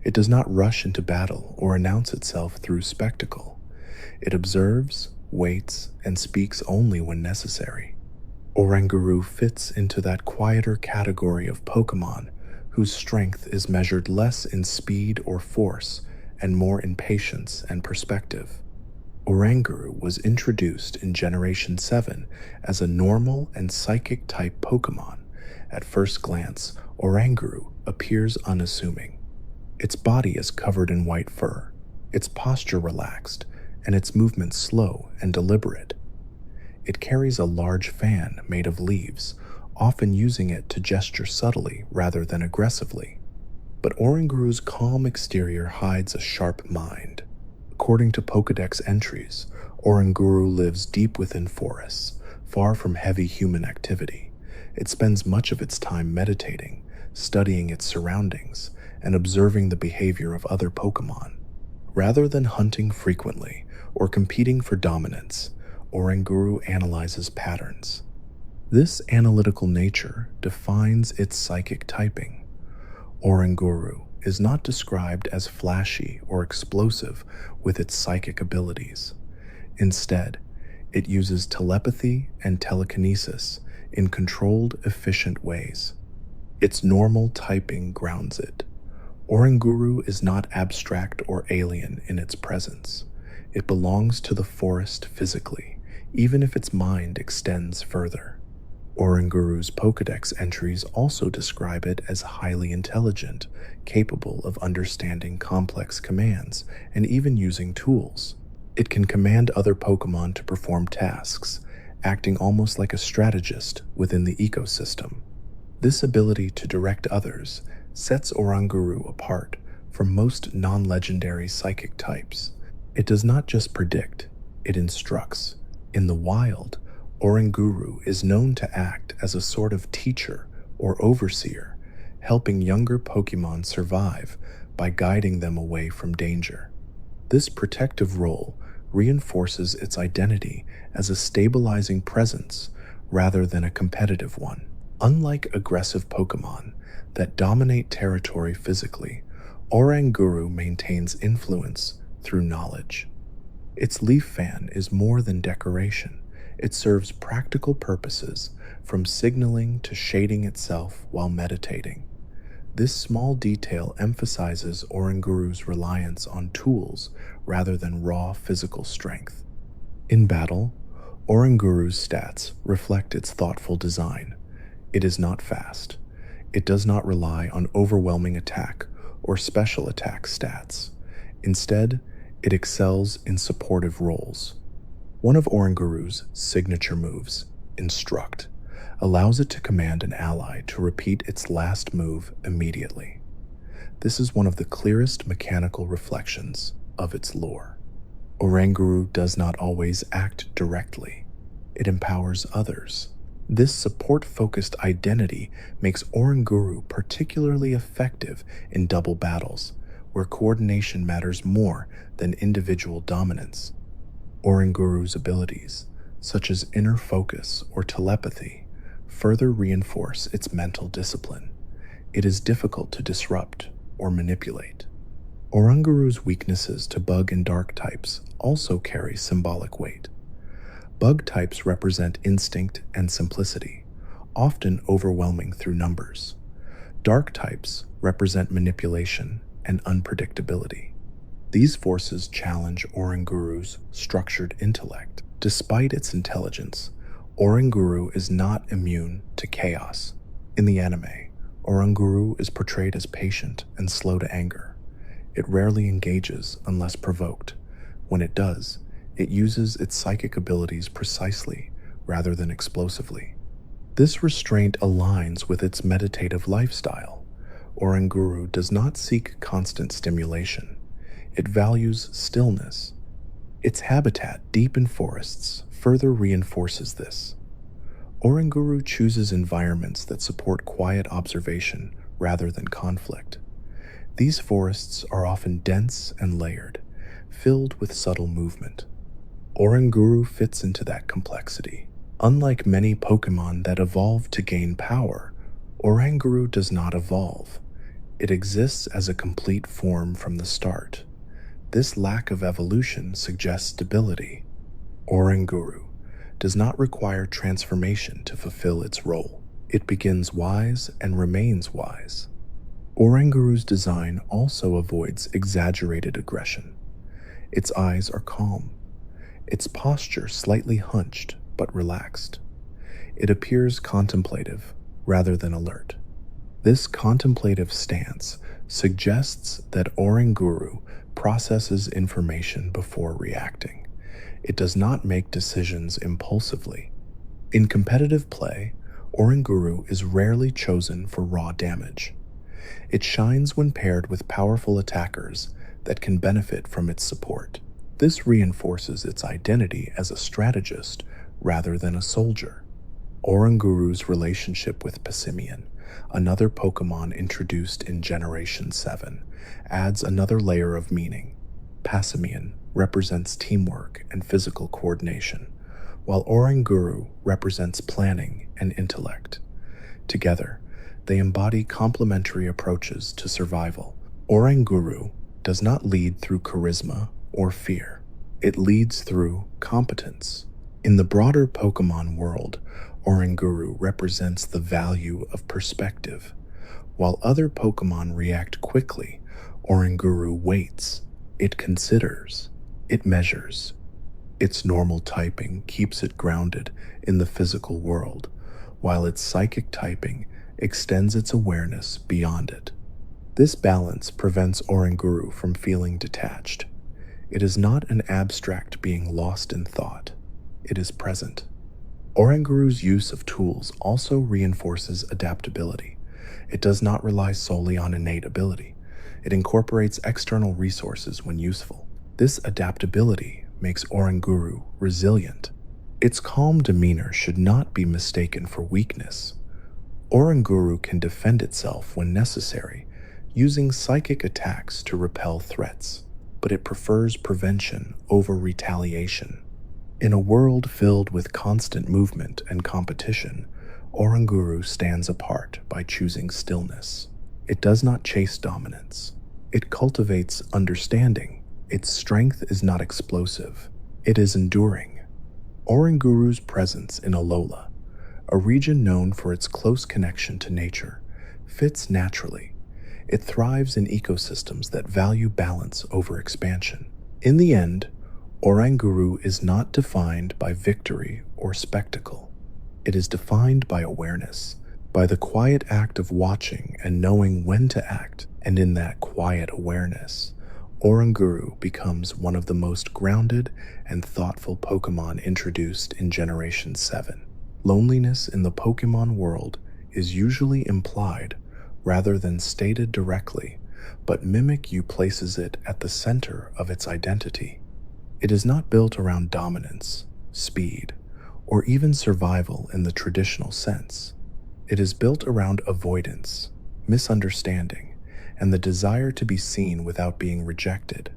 It does not rush into battle or announce itself through spectacle. It observes, waits, and speaks only when necessary. Oranguru fits into that quieter category of Pokemon whose strength is measured less in speed or force and more in patience and perspective. Oranguru was introduced in Generation 7 as a normal and psychic-type Pokemon. At first glance, Oranguru appears unassuming. Its body is covered in white fur, its posture relaxed, and its movements slow and deliberate. It carries a large fan made of leaves, often using it to gesture subtly rather than aggressively. But Oranguru's calm exterior hides a sharp mind. According to Pokédex entries, Oranguru lives deep within forests, far from heavy human activity. It spends much of its time meditating, studying its surroundings, and observing the behavior of other Pokémon. Rather than hunting frequently or competing for dominance, Oranguru analyzes patterns. This analytical nature defines its psychic typing. Oranguru is not described as flashy or explosive with its psychic abilities. Instead, it uses telepathy and telekinesis in controlled, efficient ways. Its normal typing grounds it. Oranguru is not abstract or alien in its presence. It belongs to the forest physically, even if its mind extends further. Oranguru's Pokédex entries also describe it as highly intelligent, capable of understanding complex commands, and even using tools. It can command other Pokémon to perform tasks, acting almost like a strategist within the ecosystem. This ability to direct others sets Oranguru apart from most non-legendary psychic types. It does not just predict, it instructs. In the wild, Oranguru is known to act as a sort of teacher or overseer, helping younger Pokemon survive by guiding them away from danger. This protective role reinforces its identity as a stabilizing presence rather than a competitive one. Unlike aggressive Pokemon that dominate territory physically, Oranguru maintains influence through knowledge. Its leaf fan is more than decoration. It serves practical purposes, from signaling to shading itself while meditating. This small detail emphasizes Oranguru's reliance on tools rather than raw physical strength. In battle, Oranguru's stats reflect its thoughtful design. It is not fast. It does not rely on overwhelming attack or special attack stats. Instead, it excels in supportive roles. One of Oranguru's signature moves, Instruct, allows it to command an ally to repeat its last move immediately. This is one of the clearest mechanical reflections of its lore. Oranguru does not always act directly. It empowers others. This support-focused identity makes Oranguru particularly effective in double battles, where coordination matters more than individual dominance. Oranguru's abilities, such as inner focus or telepathy, further reinforce its mental discipline. It is difficult to disrupt or manipulate. Oranguru's weaknesses to bug and dark types also carry symbolic weight. Bug types represent instinct and simplicity, often overwhelming through numbers. Dark types represent manipulation and unpredictability. These forces challenge Oranguru's structured intellect. Despite its intelligence, Oranguru is not immune to chaos. In the anime, Oranguru is portrayed as patient and slow to anger. It rarely engages unless provoked. When it does, it uses its psychic abilities precisely rather than explosively. This restraint aligns with its meditative lifestyle. Oranguru does not seek constant stimulation. It values stillness. Its habitat deep in forests further reinforces this. Oranguru chooses environments that support quiet observation rather than conflict. These forests are often dense and layered, filled with subtle movement. Oranguru fits into that complexity. Unlike many Pokémon that evolve to gain power, Oranguru does not evolve. It exists as a complete form from the start. This lack of evolution suggests stability. Oranguru does not require transformation to fulfill its role. It begins wise and remains wise. Oranguru's design also avoids exaggerated aggression. Its eyes are calm. Its posture slightly hunched but relaxed. It appears contemplative rather than alert. This contemplative stance suggests that Oranguru processes information before reacting. It does not make decisions impulsively. In competitive play, Oranguru is rarely chosen for raw damage. It shines when paired with powerful attackers that can benefit from its support. This reinforces its identity as a strategist rather than a soldier. Oranguru's relationship with Passimian, another Pokémon introduced in Generation 7, adds another layer of meaning. Passimian represents teamwork and physical coordination, while Oranguru represents planning and intellect. Together, they embody complementary approaches to survival. Oranguru does not lead through charisma or fear. It leads through competence. In the broader Pokémon world, Oranguru represents the value of perspective. While other Pokémon react quickly, Oranguru waits. It considers. It measures. Its normal typing keeps it grounded in the physical world, while its psychic typing extends its awareness beyond it. This balance prevents Oranguru from feeling detached. It is not an abstract being lost in thought. It is present. Oranguru's use of tools also reinforces adaptability. It does not rely solely on innate ability. It incorporates external resources when useful. This adaptability makes Oranguru resilient. Its calm demeanor should not be mistaken for weakness. Oranguru can defend itself when necessary, using psychic attacks to repel threats, but it prefers prevention over retaliation. In a world filled with constant movement and competition, Oranguru stands apart by choosing stillness. It does not chase dominance. It cultivates understanding. Its strength is not explosive. It is enduring. Oranguru's presence in Alola, a region known for its close connection to nature, fits naturally. It thrives in ecosystems that value balance over expansion. In the end, Oranguru is not defined by victory or spectacle. It is defined by awareness, by the quiet act of watching and knowing when to act. And in that quiet awareness, Oranguru becomes one of the most grounded and thoughtful Pokémon introduced in Generation 7. Loneliness in the Pokémon world is usually implied rather than stated directly, but Mimikyu places it at the center of its identity. It is not built around dominance, speed, or even survival in the traditional sense. It is built around avoidance, misunderstanding, and the desire to be seen without being rejected.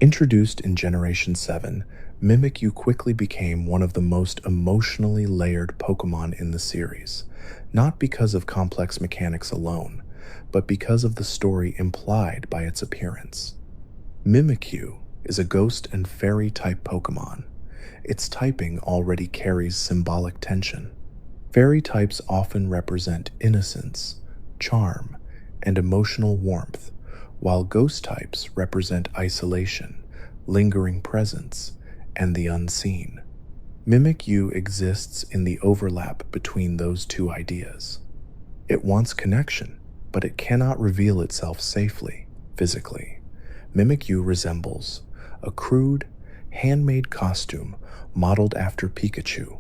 Introduced in Generation 7, Mimikyu quickly became one of the most emotionally layered Pokemon in the series, not because of complex mechanics alone, but because of the story implied by its appearance. Mimikyu is a ghost and fairy type Pokemon. Its typing already carries symbolic tension. Fairy types often represent innocence, charm, and emotional warmth, while ghost types represent isolation, lingering presence, and the unseen. Mimikyu exists in the overlap between those two ideas. It wants connection, but it cannot reveal itself safely, physically. Mimikyu resembles a crude, handmade costume modeled after Pikachu.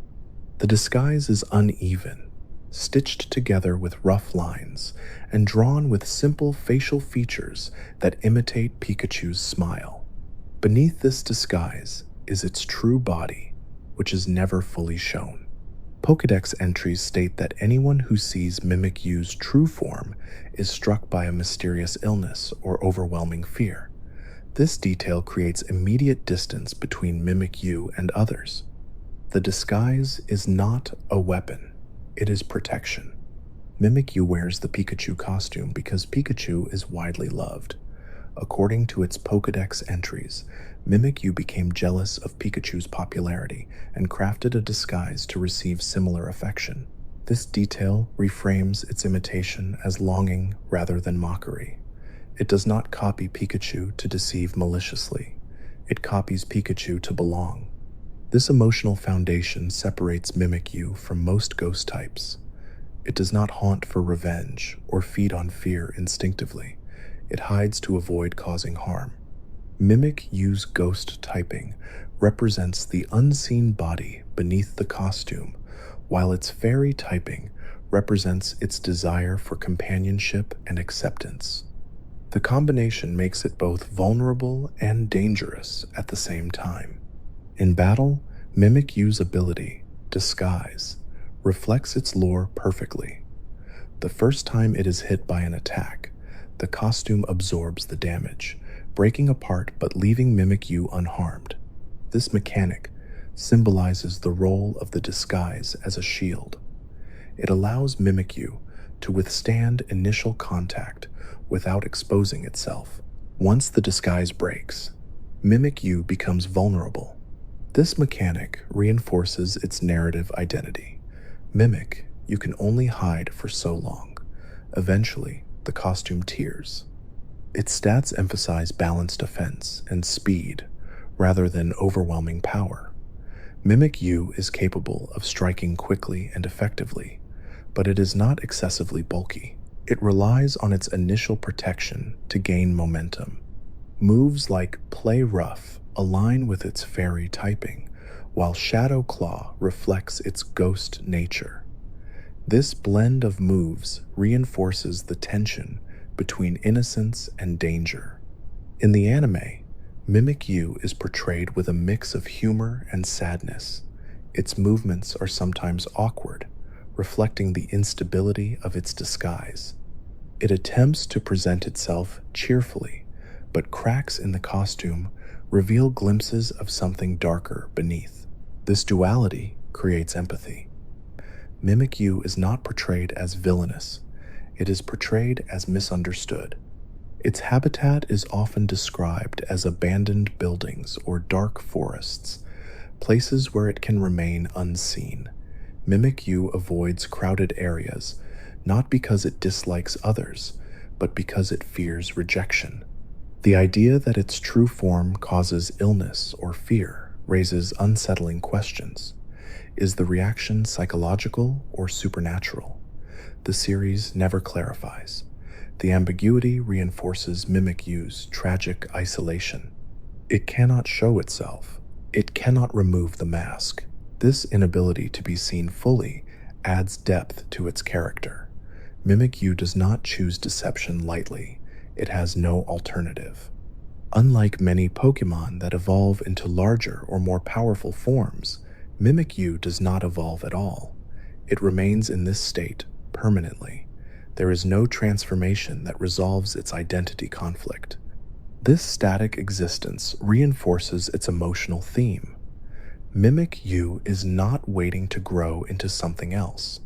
The disguise is uneven, stitched together with rough lines, and drawn with simple facial features that imitate Pikachu's smile. Beneath this disguise is its true body, which is never fully shown. Pokédex entries state that anyone who sees Mimikyu's true form is struck by a mysterious illness or overwhelming fear. This detail creates immediate distance between Mimikyu and others. The disguise is not a weapon, it is protection. Mimikyu wears the Pikachu costume because Pikachu is widely loved. According to its Pokédex entries, Mimikyu became jealous of Pikachu's popularity and crafted a disguise to receive similar affection. This detail reframes its imitation as longing rather than mockery. It does not copy Pikachu to deceive maliciously. It copies Pikachu to belong. This emotional foundation separates Mimikyu from most ghost types. It does not haunt for revenge or feed on fear instinctively. It hides to avoid causing harm. Mimikyu's ghost typing represents the unseen body beneath the costume, while its fairy typing represents its desire for companionship and acceptance. The combination makes it both vulnerable and dangerous at the same time. In battle, Mimikyu's ability, Disguise, reflects its lore perfectly. The first time it is hit by an attack, the costume absorbs the damage, breaking apart but leaving Mimikyu unharmed. This mechanic symbolizes the role of the disguise as a shield. It allows Mimikyu to withstand initial contact without exposing itself. Once the disguise breaks, Mimikyu becomes vulnerable. This mechanic reinforces its narrative identity. Mimic, you can only hide for so long. Eventually, the costume tears. Its stats emphasize balanced defense and speed rather than overwhelming power. Mimikyu is capable of striking quickly and effectively, but it is not excessively bulky. It relies on its initial protection to gain momentum. Moves like Play Rough align with its fairy typing, while Shadow Claw reflects its ghost nature. This blend of moves reinforces the tension between innocence and danger. In the anime, Mimikyu is portrayed with a mix of humor and sadness. Its movements are sometimes awkward, reflecting the instability of its disguise. It attempts to present itself cheerfully, but cracks in the costume reveal glimpses of something darker beneath. This duality creates empathy. Mimikyu is not portrayed as villainous, it is portrayed as misunderstood. Its habitat is often described as abandoned buildings or dark forests, places where it can remain unseen. Mimikyu avoids crowded areas, not because it dislikes others, but because it fears rejection. The idea that its true form causes illness or fear raises unsettling questions. Is the reaction psychological or supernatural? The series never clarifies. The ambiguity reinforces Mimikyu's tragic isolation. It cannot show itself. It cannot remove the mask. This inability to be seen fully adds depth to its character. Mimikyu does not choose deception lightly. It has no alternative. Unlike many Pokemon that evolve into larger or more powerful forms, Mimikyu does not evolve at all. It remains in this state permanently. There is no transformation that resolves its identity conflict. This static existence reinforces its emotional theme. Mimikyu is not waiting to grow into something else.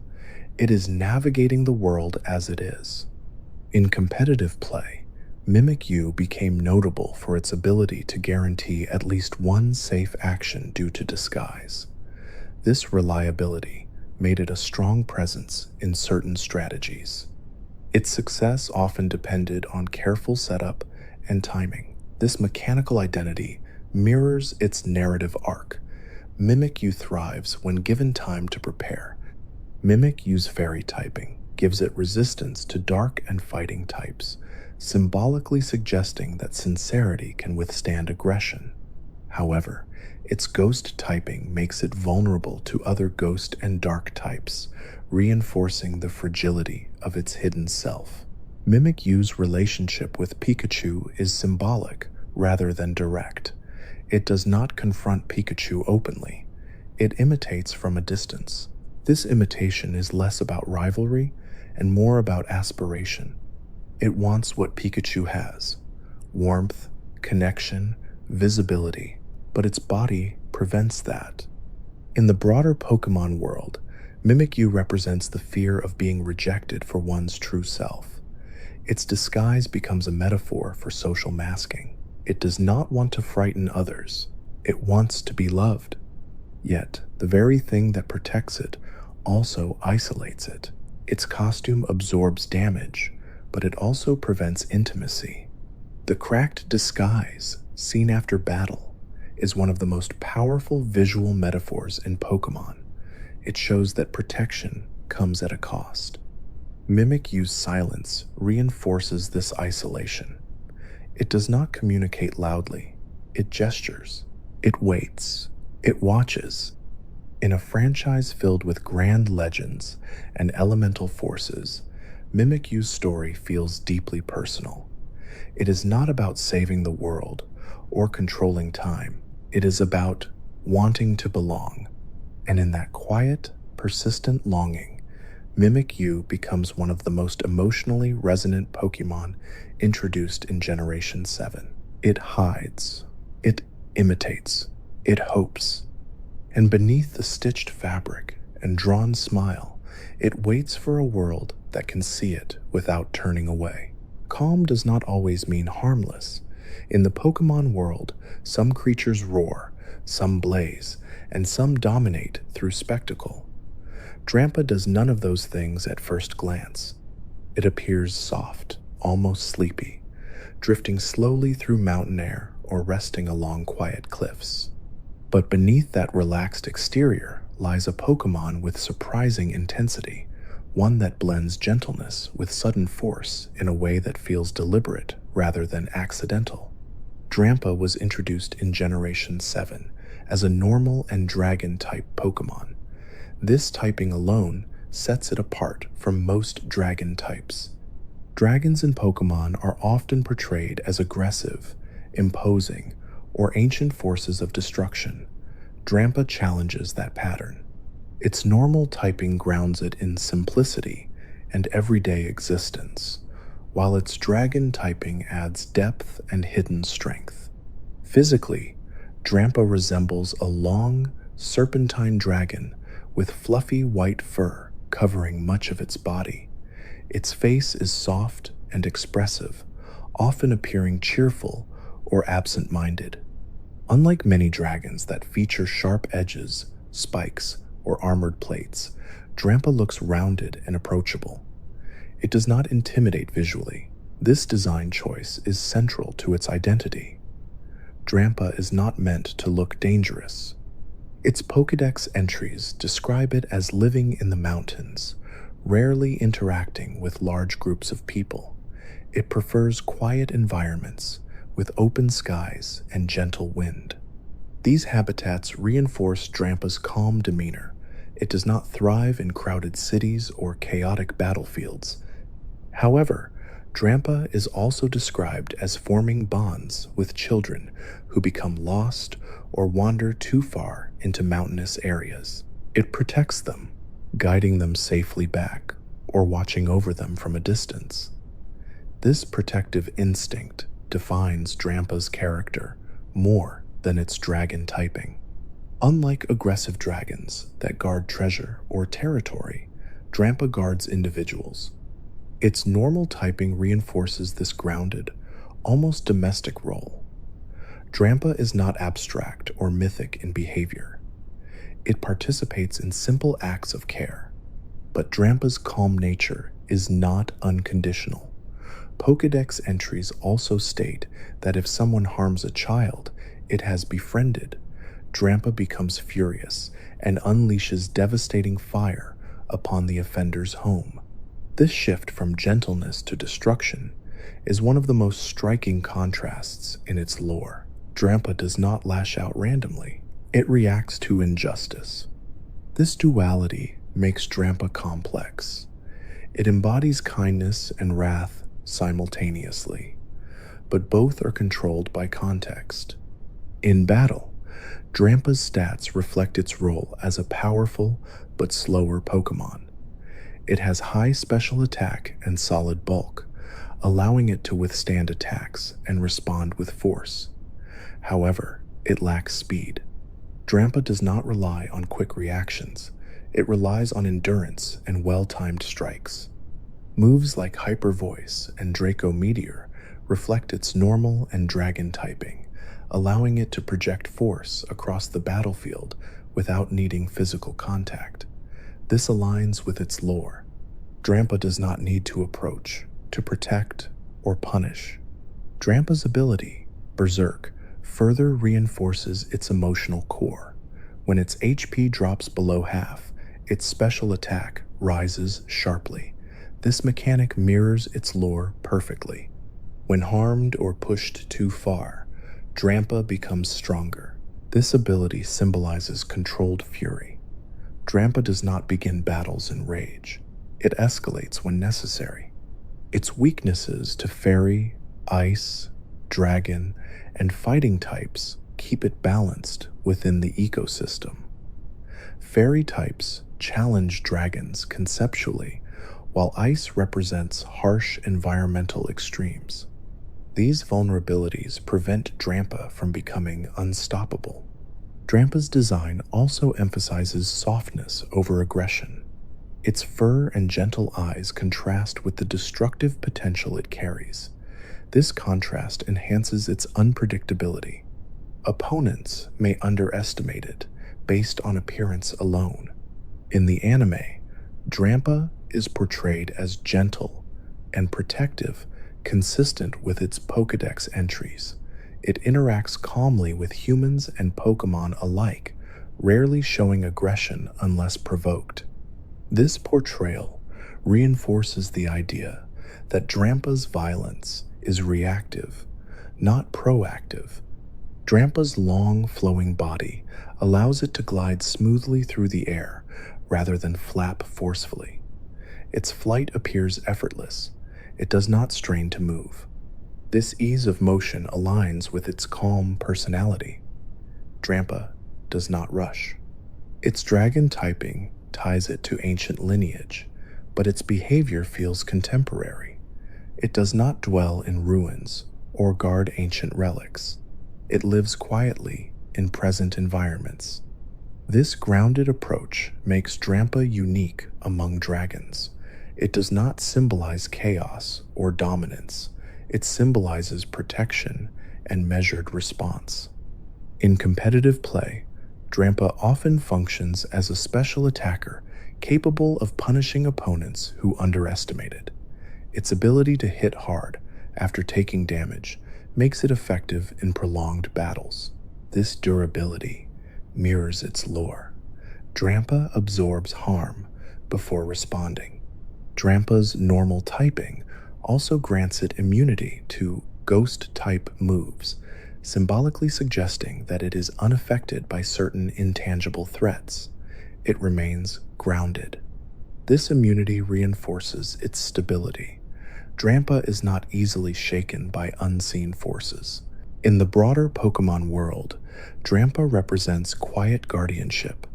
It is navigating the world as it is. In competitive play, Mimikyu became notable for its ability to guarantee at least one safe action due to disguise. This reliability made it a strong presence in certain strategies. Its success often depended on careful setup and timing. This mechanical identity mirrors its narrative arc. Mimikyu thrives when given time to prepare. Mimikyu's fairy typing gives it resistance to dark and fighting types, symbolically suggesting that sincerity can withstand aggression. However, its ghost typing makes it vulnerable to other ghost and dark types, reinforcing the fragility of its hidden self. Mimikyu's relationship with Pikachu is symbolic rather than direct. It does not confront Pikachu openly. It imitates from a distance. This imitation is less about rivalry and more about aspiration. It wants what Pikachu has: warmth, connection, visibility, but its body prevents that. In the broader Pokemon world, Mimikyu represents the fear of being rejected for one's true self. Its disguise becomes a metaphor for social masking. It does not want to frighten others. It wants to be loved. Yet, the very thing that protects it also isolates it. Its costume absorbs damage, but it also prevents intimacy. The cracked disguise, seen after battle, is one of the most powerful visual metaphors in Pokemon. It shows that protection comes at a cost. Mimikyu's silence reinforces this isolation. It does not communicate loudly. It gestures. It waits. It watches. In a franchise filled with grand legends and elemental forces, Mimikyu's story feels deeply personal. It is not about saving the world or controlling time. It is about wanting to belong. And in that quiet, persistent longing, Mimikyu becomes one of the most emotionally resonant Pokemon introduced in Generation 7. It hides. It imitates. It hopes. And beneath the stitched fabric and drawn smile, it waits for a world that can see it without turning away. Calm does not always mean harmless. In the Pokemon world, some creatures roar, some blaze, and some dominate through spectacle. Drampa does none of those things at first glance. It appears soft, almost sleepy, drifting slowly through mountain air or resting along quiet cliffs. But beneath that relaxed exterior lies a Pokemon with surprising intensity, one that blends gentleness with sudden force in a way that feels deliberate rather than accidental. Drampa was introduced in Generation 7 as a normal and dragon-type Pokemon. This typing alone sets it apart from most dragon types. Dragons in Pokemon are often portrayed as aggressive, imposing, or ancient forces of destruction. Drampa challenges that pattern. Its normal typing grounds it in simplicity and everyday existence, while its dragon typing adds depth and hidden strength. Physically, Drampa resembles a long, serpentine dragon with fluffy white fur covering much of its body. Its face is soft and expressive, often appearing cheerful or absent-minded. Unlike many dragons that feature sharp edges, spikes, or armored plates, Drampa looks rounded and approachable. It does not intimidate visually. This design choice is central to its identity. Drampa is not meant to look dangerous. Its Pokédex entries describe it as living in the mountains, rarely interacting with large groups of people. It prefers quiet environments with open skies and gentle wind. These habitats reinforce Drampa's calm demeanor. It does not thrive in crowded cities or chaotic battlefields. However, Drampa is also described as forming bonds with children who become lost or wander too far into mountainous areas. It protects them, guiding them safely back or watching over them from a distance. This protective instinct defines Drampa's character more than its dragon typing. Unlike aggressive dragons that guard treasure or territory, Drampa guards individuals. Its normal typing reinforces this grounded, almost domestic role. Drampa is not abstract or mythic in behavior. It participates in simple acts of care. But Drampa's calm nature is not unconditional. Pokédex entries also state that if someone harms a child it has befriended, Drampa becomes furious and unleashes devastating fire upon the offender's home. This shift from gentleness to destruction is one of the most striking contrasts in its lore. Drampa does not lash out randomly. It reacts to injustice. This duality makes Drampa complex. It embodies kindness and wrath simultaneously, but both are controlled by context. In battle, Drampa's stats reflect its role as a powerful but slower Pokémon. It has high special attack and solid bulk, allowing it to withstand attacks and respond with force. However, it lacks speed. Drampa does not rely on quick reactions. It relies on endurance and well-timed strikes. Moves like Hyper Voice and Draco Meteor reflect its normal and dragon typing, allowing it to project force across the battlefield without needing physical contact. This aligns with its lore. Drampa does not need to approach, to protect, or punish. Drampa's ability, Berserk, further reinforces its emotional core. When its HP drops below half, its special attack rises sharply. This mechanic mirrors its lore perfectly. When harmed or pushed too far, Drampa becomes stronger. This ability symbolizes controlled fury. Drampa does not begin battles in rage. It escalates when necessary. Its weaknesses to fairy, ice, dragon, and fighting types keep it balanced within the ecosystem. Fairy types challenge dragons conceptually, while ice represents harsh environmental extremes. These vulnerabilities prevent Drampa from becoming unstoppable. Drampa's design also emphasizes softness over aggression. Its fur and gentle eyes contrast with the destructive potential it carries. This contrast enhances its unpredictability. Opponents may underestimate it based on appearance alone. In the anime, Drampa is portrayed as gentle and protective, consistent with its Pokédex entries. It interacts calmly with humans and Pokémon alike, rarely showing aggression unless provoked. This portrayal reinforces the idea that Drampa's violence is reactive, not proactive. Drampa's long, flowing body allows it to glide smoothly through the air rather than flap forcefully. Its flight appears effortless. It does not strain to move. This ease of motion aligns with its calm personality. Drampa does not rush. Its dragon typing ties it to ancient lineage, but its behavior feels contemporary. It does not dwell in ruins or guard ancient relics. It lives quietly in present environments. This grounded approach makes Drampa unique among dragons. It does not symbolize chaos or dominance. It symbolizes protection and measured response. In competitive play, Drampa often functions as a special attacker capable of punishing opponents who underestimate it. Its ability to hit hard after taking damage makes it effective in prolonged battles. This durability mirrors its lore. Drampa absorbs harm before responding. Drampa's normal typing also grants it immunity to ghost-type moves, symbolically suggesting that it is unaffected by certain intangible threats. It remains grounded. This immunity reinforces its stability. Drampa is not easily shaken by unseen forces. In the broader Pokemon world, Drampa represents quiet guardianship.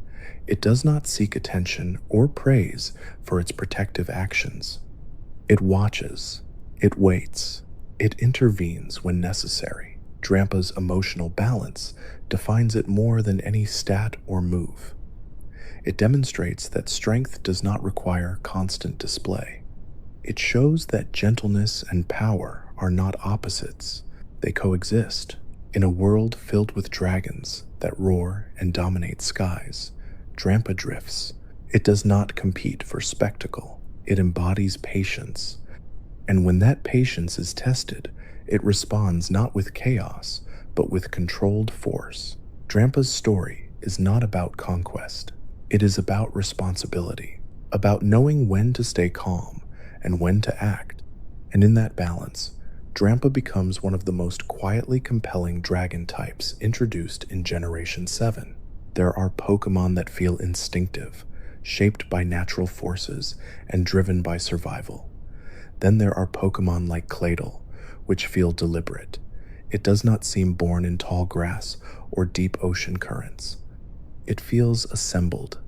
It does not seek attention or praise for its protective actions. It watches, it waits, it intervenes when necessary. Drampa's emotional balance defines it more than any stat or move. It demonstrates that strength does not require constant display. It shows that gentleness and power are not opposites, they coexist. In a world filled with dragons that roar and dominate skies, Drampa drifts. It does not compete for spectacle, it embodies patience. And when that patience is tested, it responds not with chaos, but with controlled force. Drampa's story is not about conquest, it is about responsibility, about knowing when to stay calm and when to act. And in that balance, Drampa becomes one of the most quietly compelling dragon types introduced in Generation 7. There are Pokemon that feel instinctive, shaped by natural forces and driven by survival. Then there are Pokemon like Claydol, which feel deliberate. It does not seem born in tall grass or deep ocean currents. It feels assembled.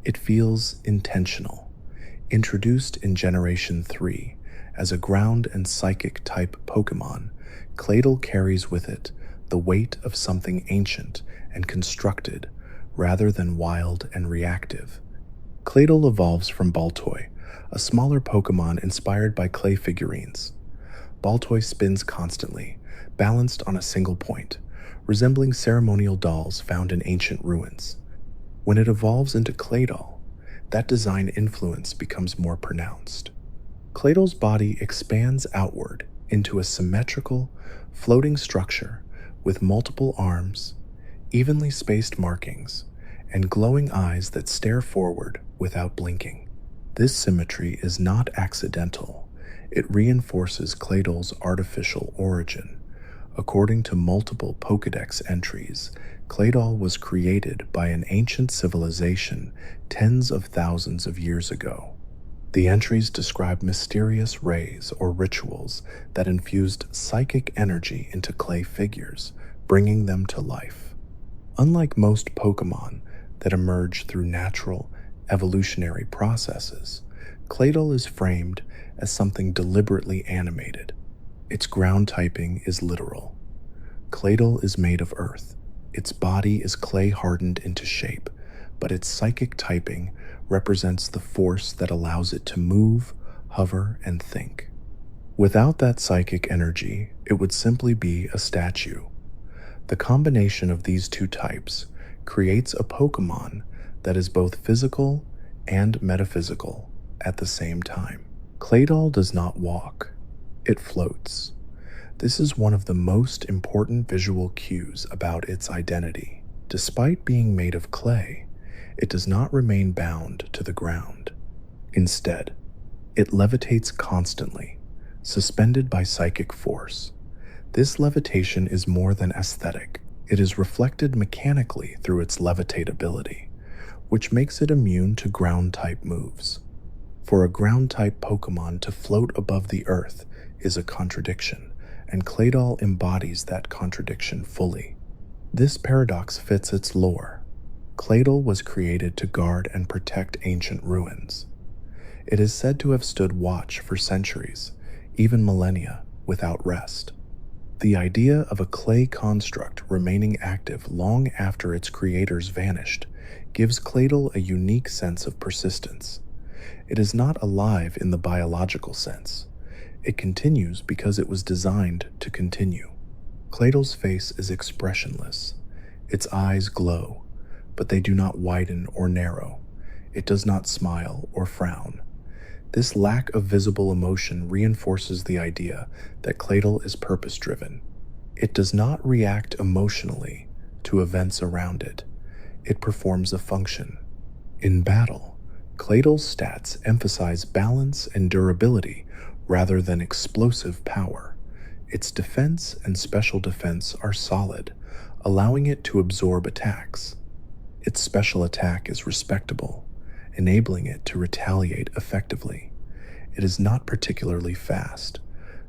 It feels intentional. Introduced in Generation 3 as a ground and psychic type Pokemon, Claydol carries with it the weight of something ancient and constructed rather than wild and reactive. Claydol evolves from Baltoy, a smaller Pokemon inspired by clay figurines. Baltoy spins constantly, balanced on a single point, resembling ceremonial dolls found in ancient ruins. When it evolves into Claydol, that design influence becomes more pronounced. Claydol's body expands outward into a symmetrical, floating structure with multiple arms, evenly spaced markings, and glowing eyes that stare forward without blinking. This symmetry is not accidental. It reinforces Claydol's artificial origin. According to multiple Pokédex entries, Claydol was created by an ancient civilization tens of thousands of years ago. The entries describe mysterious rays or rituals that infused psychic energy into clay figures, bringing them to life. Unlike most Pokemon that emerge through natural, evolutionary processes, Claydol is framed as something deliberately animated. Its ground typing is literal. Claydol is made of earth. Its body is clay hardened into shape, but its psychic typing represents the force that allows it to move, hover, and think. Without that psychic energy, it would simply be a statue. The combination of these two types creates a Pokemon that is both physical and metaphysical at the same time. Claydol does not walk, it floats. This is one of the most important visual cues about its identity. Despite being made of clay, it does not remain bound to the ground. Instead, it levitates constantly, suspended by psychic force. This levitation is more than aesthetic. It is reflected mechanically through its levitatability, which makes it immune to ground-type moves. For a ground-type Pokemon to float above the earth is a contradiction, and Claydol embodies that contradiction fully. This paradox fits its lore. Claydol was created to guard and protect ancient ruins. It is said to have stood watch for centuries, even millennia, without rest. The idea of a clay construct remaining active long after its creators vanished gives Claydol a unique sense of persistence. It is not alive in the biological sense. It continues because it was designed to continue. Claydol's face is expressionless. Its eyes glow, but they do not widen or narrow. It does not smile or frown. This lack of visible emotion reinforces the idea that Claydol is purpose-driven. It does not react emotionally to events around it. It performs a function. In battle, Claydol's stats emphasize balance and durability rather than explosive power. Its defense and special defense are solid, allowing it to absorb attacks. Its special attack is respectable, enabling it to retaliate effectively. It is not particularly fast,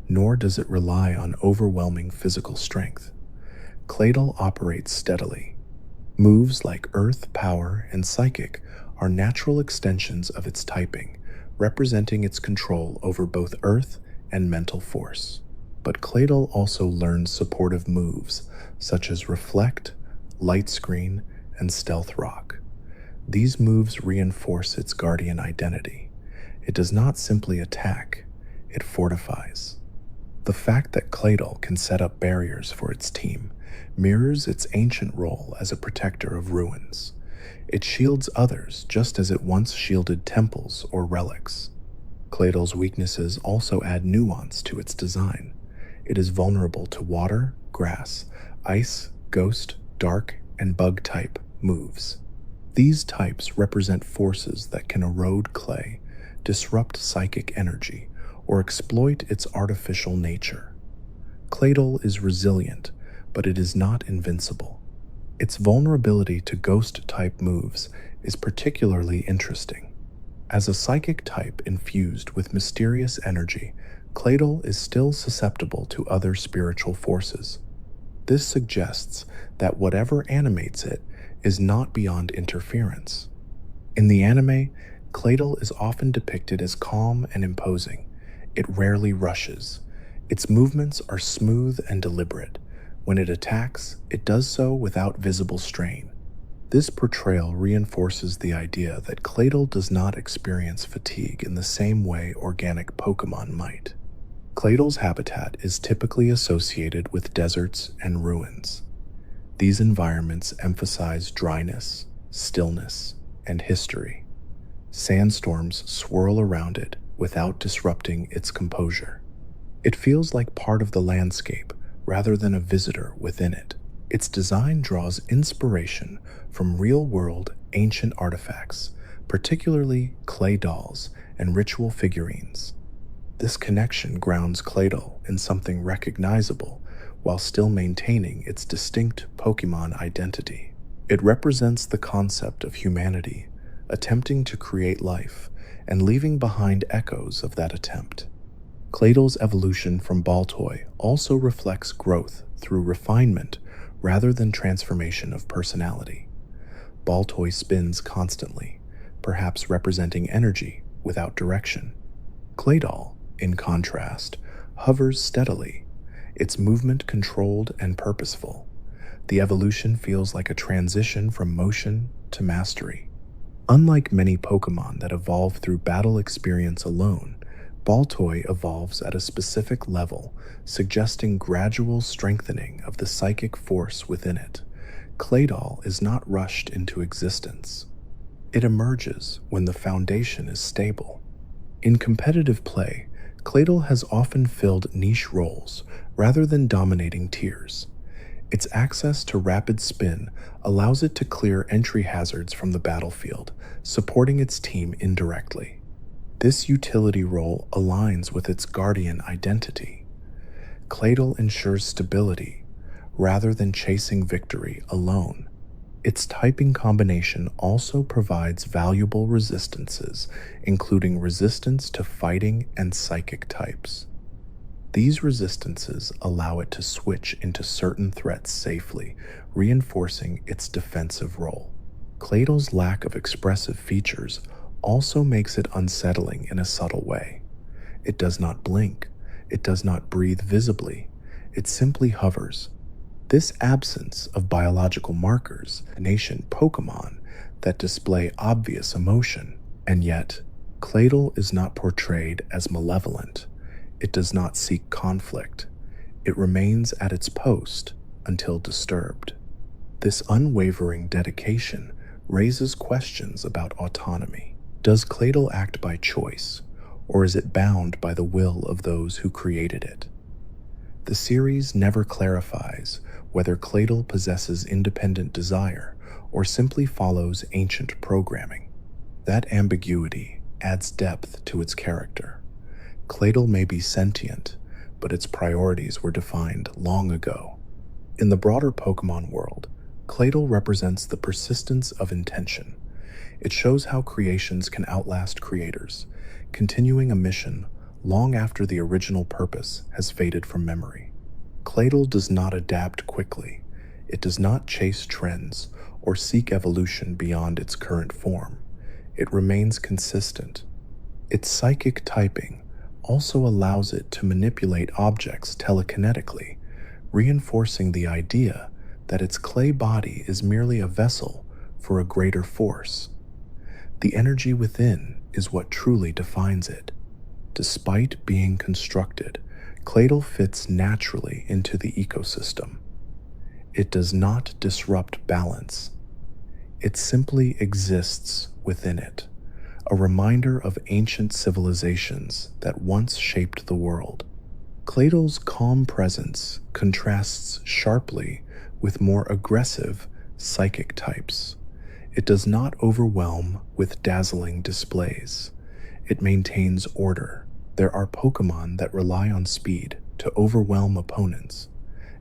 nor does it rely on overwhelming physical strength. Claydol operates steadily. Moves like Earth, Power, and Psychic are natural extensions of its typing, representing its control over both Earth and mental force. But Claydol also learns supportive moves such as Reflect, Light Screen, and Stealth Rock. These moves reinforce its guardian identity. It does not simply attack, it fortifies. The fact that Claydol can set up barriers for its team mirrors its ancient role as a protector of ruins. It shields others just as it once shielded temples or relics. Claydol's weaknesses also add nuance to its design. It is vulnerable to water, grass, ice, ghost, dark, and bug type moves. These types represent forces that can erode clay, disrupt psychic energy, or exploit its artificial nature. Claydol is resilient, but it is not invincible. Its vulnerability to ghost-type moves is particularly interesting. As a psychic type infused with mysterious energy, Claydol is still susceptible to other spiritual forces. This suggests that whatever animates it is not beyond interference. In the anime, Claydol is often depicted as calm and imposing. It rarely rushes. Its movements are smooth and deliberate. When it attacks, it does so without visible strain. This portrayal reinforces the idea that Claydol does not experience fatigue in the same way organic Pokémon might. Claydol's habitat is typically associated with deserts and ruins. These environments emphasize dryness, stillness, and history. Sandstorms swirl around it without disrupting its composure. It feels like part of the landscape rather than a visitor within it. Its design draws inspiration from real-world ancient artifacts, particularly clay dolls and ritual figurines. This connection grounds Claydol in something recognizable while still maintaining its distinct Pokémon identity. It represents the concept of humanity, attempting to create life and leaving behind echoes of that attempt. Claydol's evolution from Baltoy also reflects growth through refinement rather than transformation of personality. Baltoy spins constantly, perhaps representing energy without direction. Claydol, in contrast, hovers steadily, its movement controlled and purposeful. The evolution feels like a transition from motion to mastery. Unlike many Pokémon that evolve through battle experience alone, Baltoy evolves at a specific level, suggesting gradual strengthening of the psychic force within it. Claydol is not rushed into existence. It emerges when the foundation is stable. In competitive play, Claydol has often filled niche roles rather than dominating tiers. Its access to rapid spin allows it to clear entry hazards from the battlefield, supporting its team indirectly. This utility role aligns with its guardian identity. Claydol ensures stability rather than chasing victory alone. Its typing combination also provides valuable resistances, including resistance to fighting and psychic types. These resistances allow it to switch into certain threats safely, reinforcing its defensive role. Claydol's lack of expressive features also makes it unsettling in a subtle way. It does not blink, it does not breathe visibly, it simply hovers. This absence of biological markers nation Pokémon that display obvious emotion, and yet Claydol is not portrayed as malevolent. It does not seek conflict. It remains at its post until disturbed. This unwavering dedication raises questions about autonomy. Does Claydol act by choice, or is it bound by the will of those who created it? The series never clarifies whether Claydol possesses independent desire or simply follows ancient programming. That ambiguity adds depth to its character. Claydol may be sentient, but its priorities were defined long ago. In the broader Pokémon world, Claydol represents the persistence of intention. It shows how creations can outlast creators, continuing a mission long after the original purpose has faded from memory. Claydol does not adapt quickly. It does not chase trends or seek evolution beyond its current form. It remains consistent. Its psychic typing also allows it to manipulate objects telekinetically, reinforcing the idea that its clay body is merely a vessel for a greater force. The energy within is what truly defines it. Despite being constructed, Claydol fits naturally into the ecosystem. It does not disrupt balance. It simply exists within it, a reminder of ancient civilizations that once shaped the world. Claydol's calm presence contrasts sharply with more aggressive psychic types. It does not overwhelm with dazzling displays. It maintains order. There are Pokémon that rely on speed to overwhelm opponents,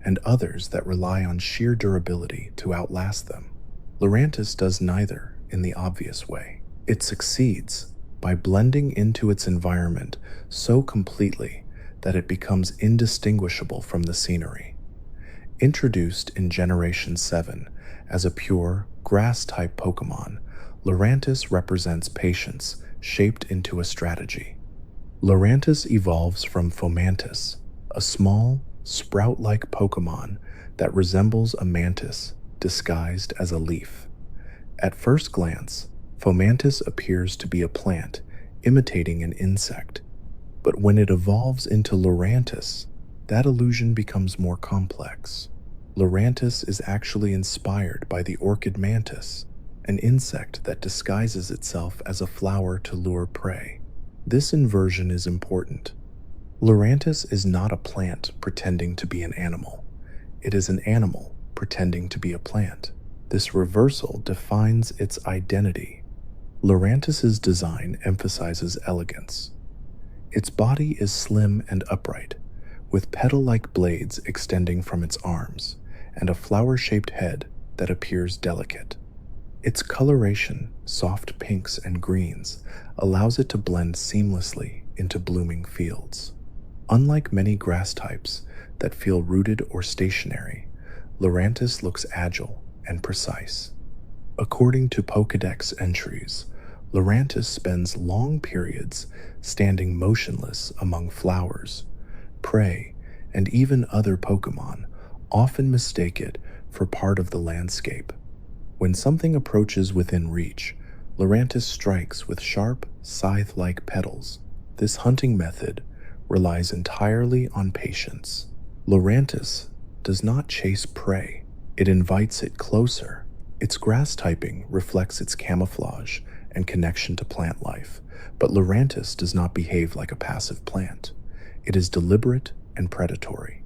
and others that rely on sheer durability to outlast them. Lurantis does neither in the obvious way. It succeeds by blending into its environment so completely that it becomes indistinguishable from the scenery. Introduced in Generation 7 as a pure, grass-type Pokémon, Lurantis represents patience shaped into a strategy. Lurantis evolves from Fomantis, a small, sprout-like Pokémon that resembles a mantis disguised as a leaf. At first glance, Fomantis appears to be a plant, imitating an insect. But when it evolves into Lurantis, that illusion becomes more complex. Lurantis is actually inspired by the orchid mantis, an insect that disguises itself as a flower to lure prey. This inversion is important. Lurantis is not a plant pretending to be an animal. It is an animal pretending to be a plant. This reversal defines its identity. Lurantis's design emphasizes elegance. Its body is slim and upright, with petal-like blades extending from its arms, and a flower-shaped head that appears delicate. Its coloration, soft pinks and greens, allows it to blend seamlessly into blooming fields. Unlike many grass types that feel rooted or stationary, Lurantis looks agile and precise. According to Pokédex entries, Lurantis spends long periods standing motionless among flowers, prey, and even other Pokémon, often mistake it for part of the landscape. When something approaches within reach, Lurantis strikes with sharp, scythe-like petals. This hunting method relies entirely on patience. Lurantis does not chase prey. It invites it closer. Its grass typing reflects its camouflage and connection to plant life, but Lurantis does not behave like a passive plant. It is deliberate and predatory.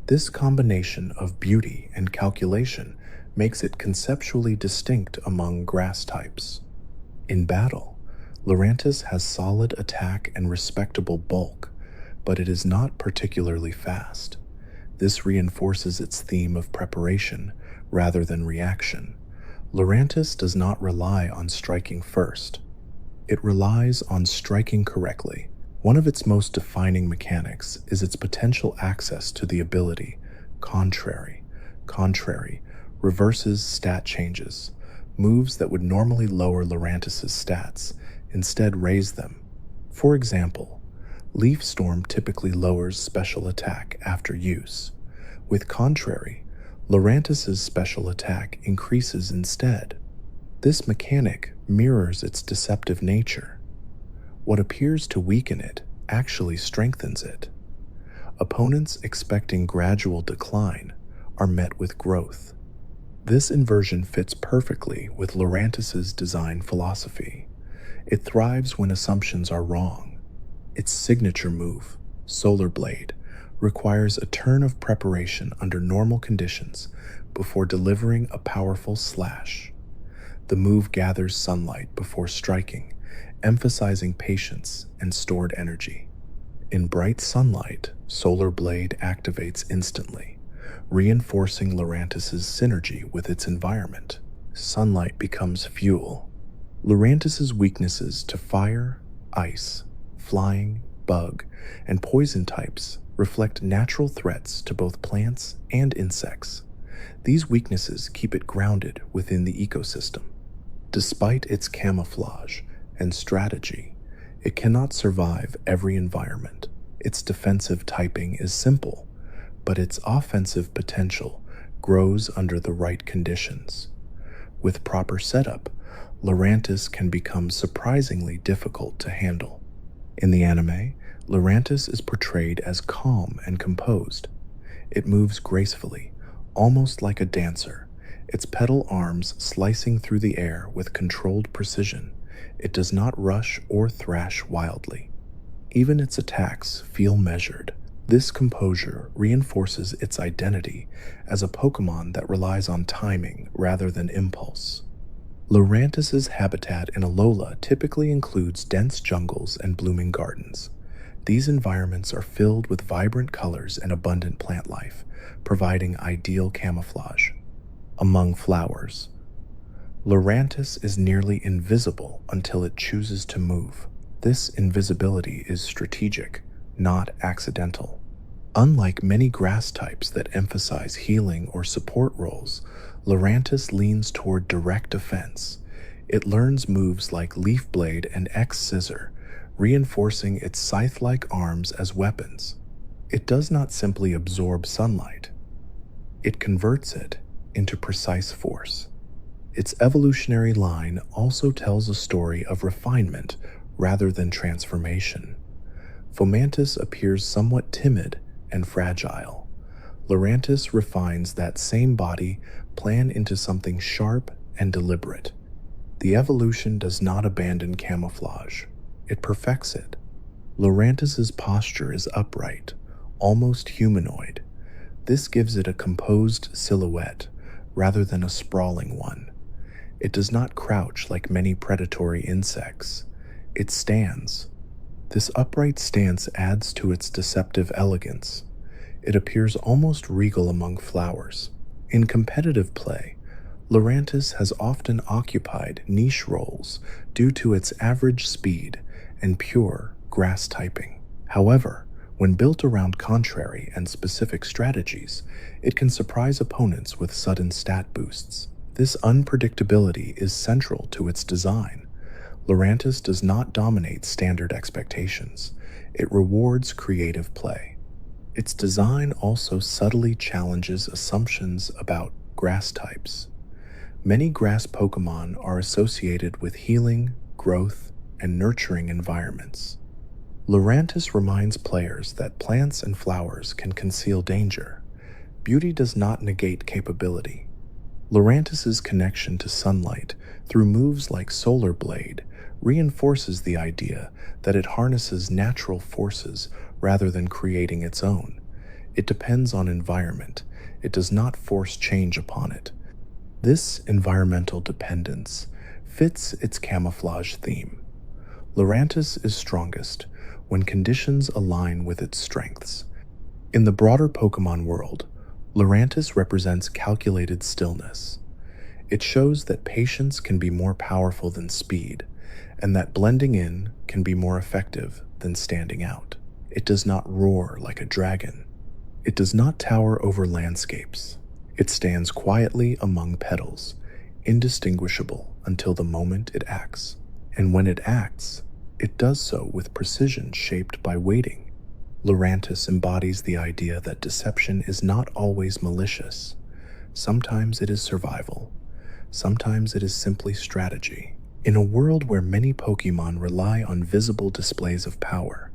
This combination of beauty and calculation makes it conceptually distinct among grass types. In battle, Lurantis has solid attack and respectable bulk, but it is not particularly fast. This reinforces its theme of preparation rather than reaction. Lurantis does not rely on striking first. It relies on striking correctly. One of its most defining mechanics is its potential access to the ability Contrary. Contrary reverses stat changes. Moves that would normally lower Lurantis's stats instead raise them. For example, Leaf Storm typically lowers special attack after use. With Contrary, Lurantis's special attack increases instead. This mechanic mirrors its deceptive nature. What appears to weaken it actually strengthens it. Opponents expecting gradual decline are met with growth. This inversion fits perfectly with Lurantis's design philosophy. It thrives when assumptions are wrong. Its signature move, Solar Blade, requires a turn of preparation under normal conditions before delivering a powerful slash. The move gathers sunlight before striking, emphasizing patience and stored energy. In bright sunlight, Solar Blade activates instantly, reinforcing Lurantis's synergy with its environment. Sunlight becomes fuel. Lurantis's weaknesses to fire, ice, flying, bug, and poison types reflect natural threats to both plants and insects. These weaknesses keep it grounded within the ecosystem. Despite its camouflage and strategy, it cannot survive every environment. Its defensive typing is simple, but its offensive potential grows under the right conditions. With proper setup, Lurantis can become surprisingly difficult to handle. In the anime, Lurantis is portrayed as calm and composed. It moves gracefully, almost like a dancer, its petal arms slicing through the air with controlled precision. It does not rush or thrash wildly. Even its attacks feel measured. This composure reinforces its identity as a Pokémon that relies on timing rather than impulse. Lurantis's habitat in Alola typically includes dense jungles and blooming gardens. These environments are filled with vibrant colors and abundant plant life, providing ideal camouflage. Among flowers, Lurantis is nearly invisible until it chooses to move. This invisibility is strategic, not accidental. Unlike many grass types that emphasize healing or support roles, Lurantis leans toward direct defense. It learns moves like Leaf Blade and X Scissor, reinforcing its scythe-like arms as weapons. It does not simply absorb sunlight. It converts it into precise force. Its evolutionary line also tells a story of refinement rather than transformation. Fomantis appears somewhat timid and fragile. Lurantis refines that same body plan into something sharp and deliberate. The evolution does not abandon camouflage. It perfects it. Lurantis's posture is upright, almost humanoid. This gives it a composed silhouette rather than a sprawling one. It does not crouch like many predatory insects. It stands. This upright stance adds to its deceptive elegance. It appears almost regal among flowers. In competitive play, Lurantis has often occupied niche roles due to its average speed and pure grass typing. However, when built around contrary and specific strategies, it can surprise opponents with sudden stat boosts. This unpredictability is central to its design. Lurantis does not dominate standard expectations. It rewards creative play. Its design also subtly challenges assumptions about grass types. Many grass Pokémon are associated with healing, growth, and nurturing environments. Lurantis reminds players that plants and flowers can conceal danger. Beauty does not negate capability. Lurantis's connection to sunlight through moves like Solar Blade reinforces the idea that it harnesses natural forces rather than creating its own. It depends on environment. It does not force change upon it. This environmental dependence fits its camouflage theme. Lurantis is strongest when conditions align with its strengths. In the broader Pokémon world, Lurantis represents calculated stillness. It shows that patience can be more powerful than speed, and that blending in can be more effective than standing out. It does not roar like a dragon. It does not tower over landscapes. It stands quietly among petals, indistinguishable until the moment it acts. And when it acts, it does so with precision shaped by waiting. Lurantis embodies the idea that deception is not always malicious. Sometimes it is survival. Sometimes it is simply strategy. In a world where many Pokémon rely on visible displays of power,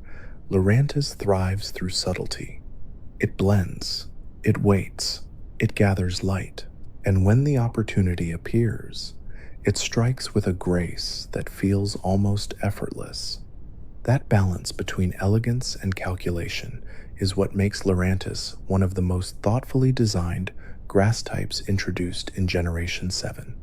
Lurantis thrives through subtlety. It blends, it waits, it gathers light, and when the opportunity appears, it strikes with a grace that feels almost effortless. That balance between elegance and calculation is what makes Lurantis one of the most thoughtfully designed grass types introduced in Generation 7.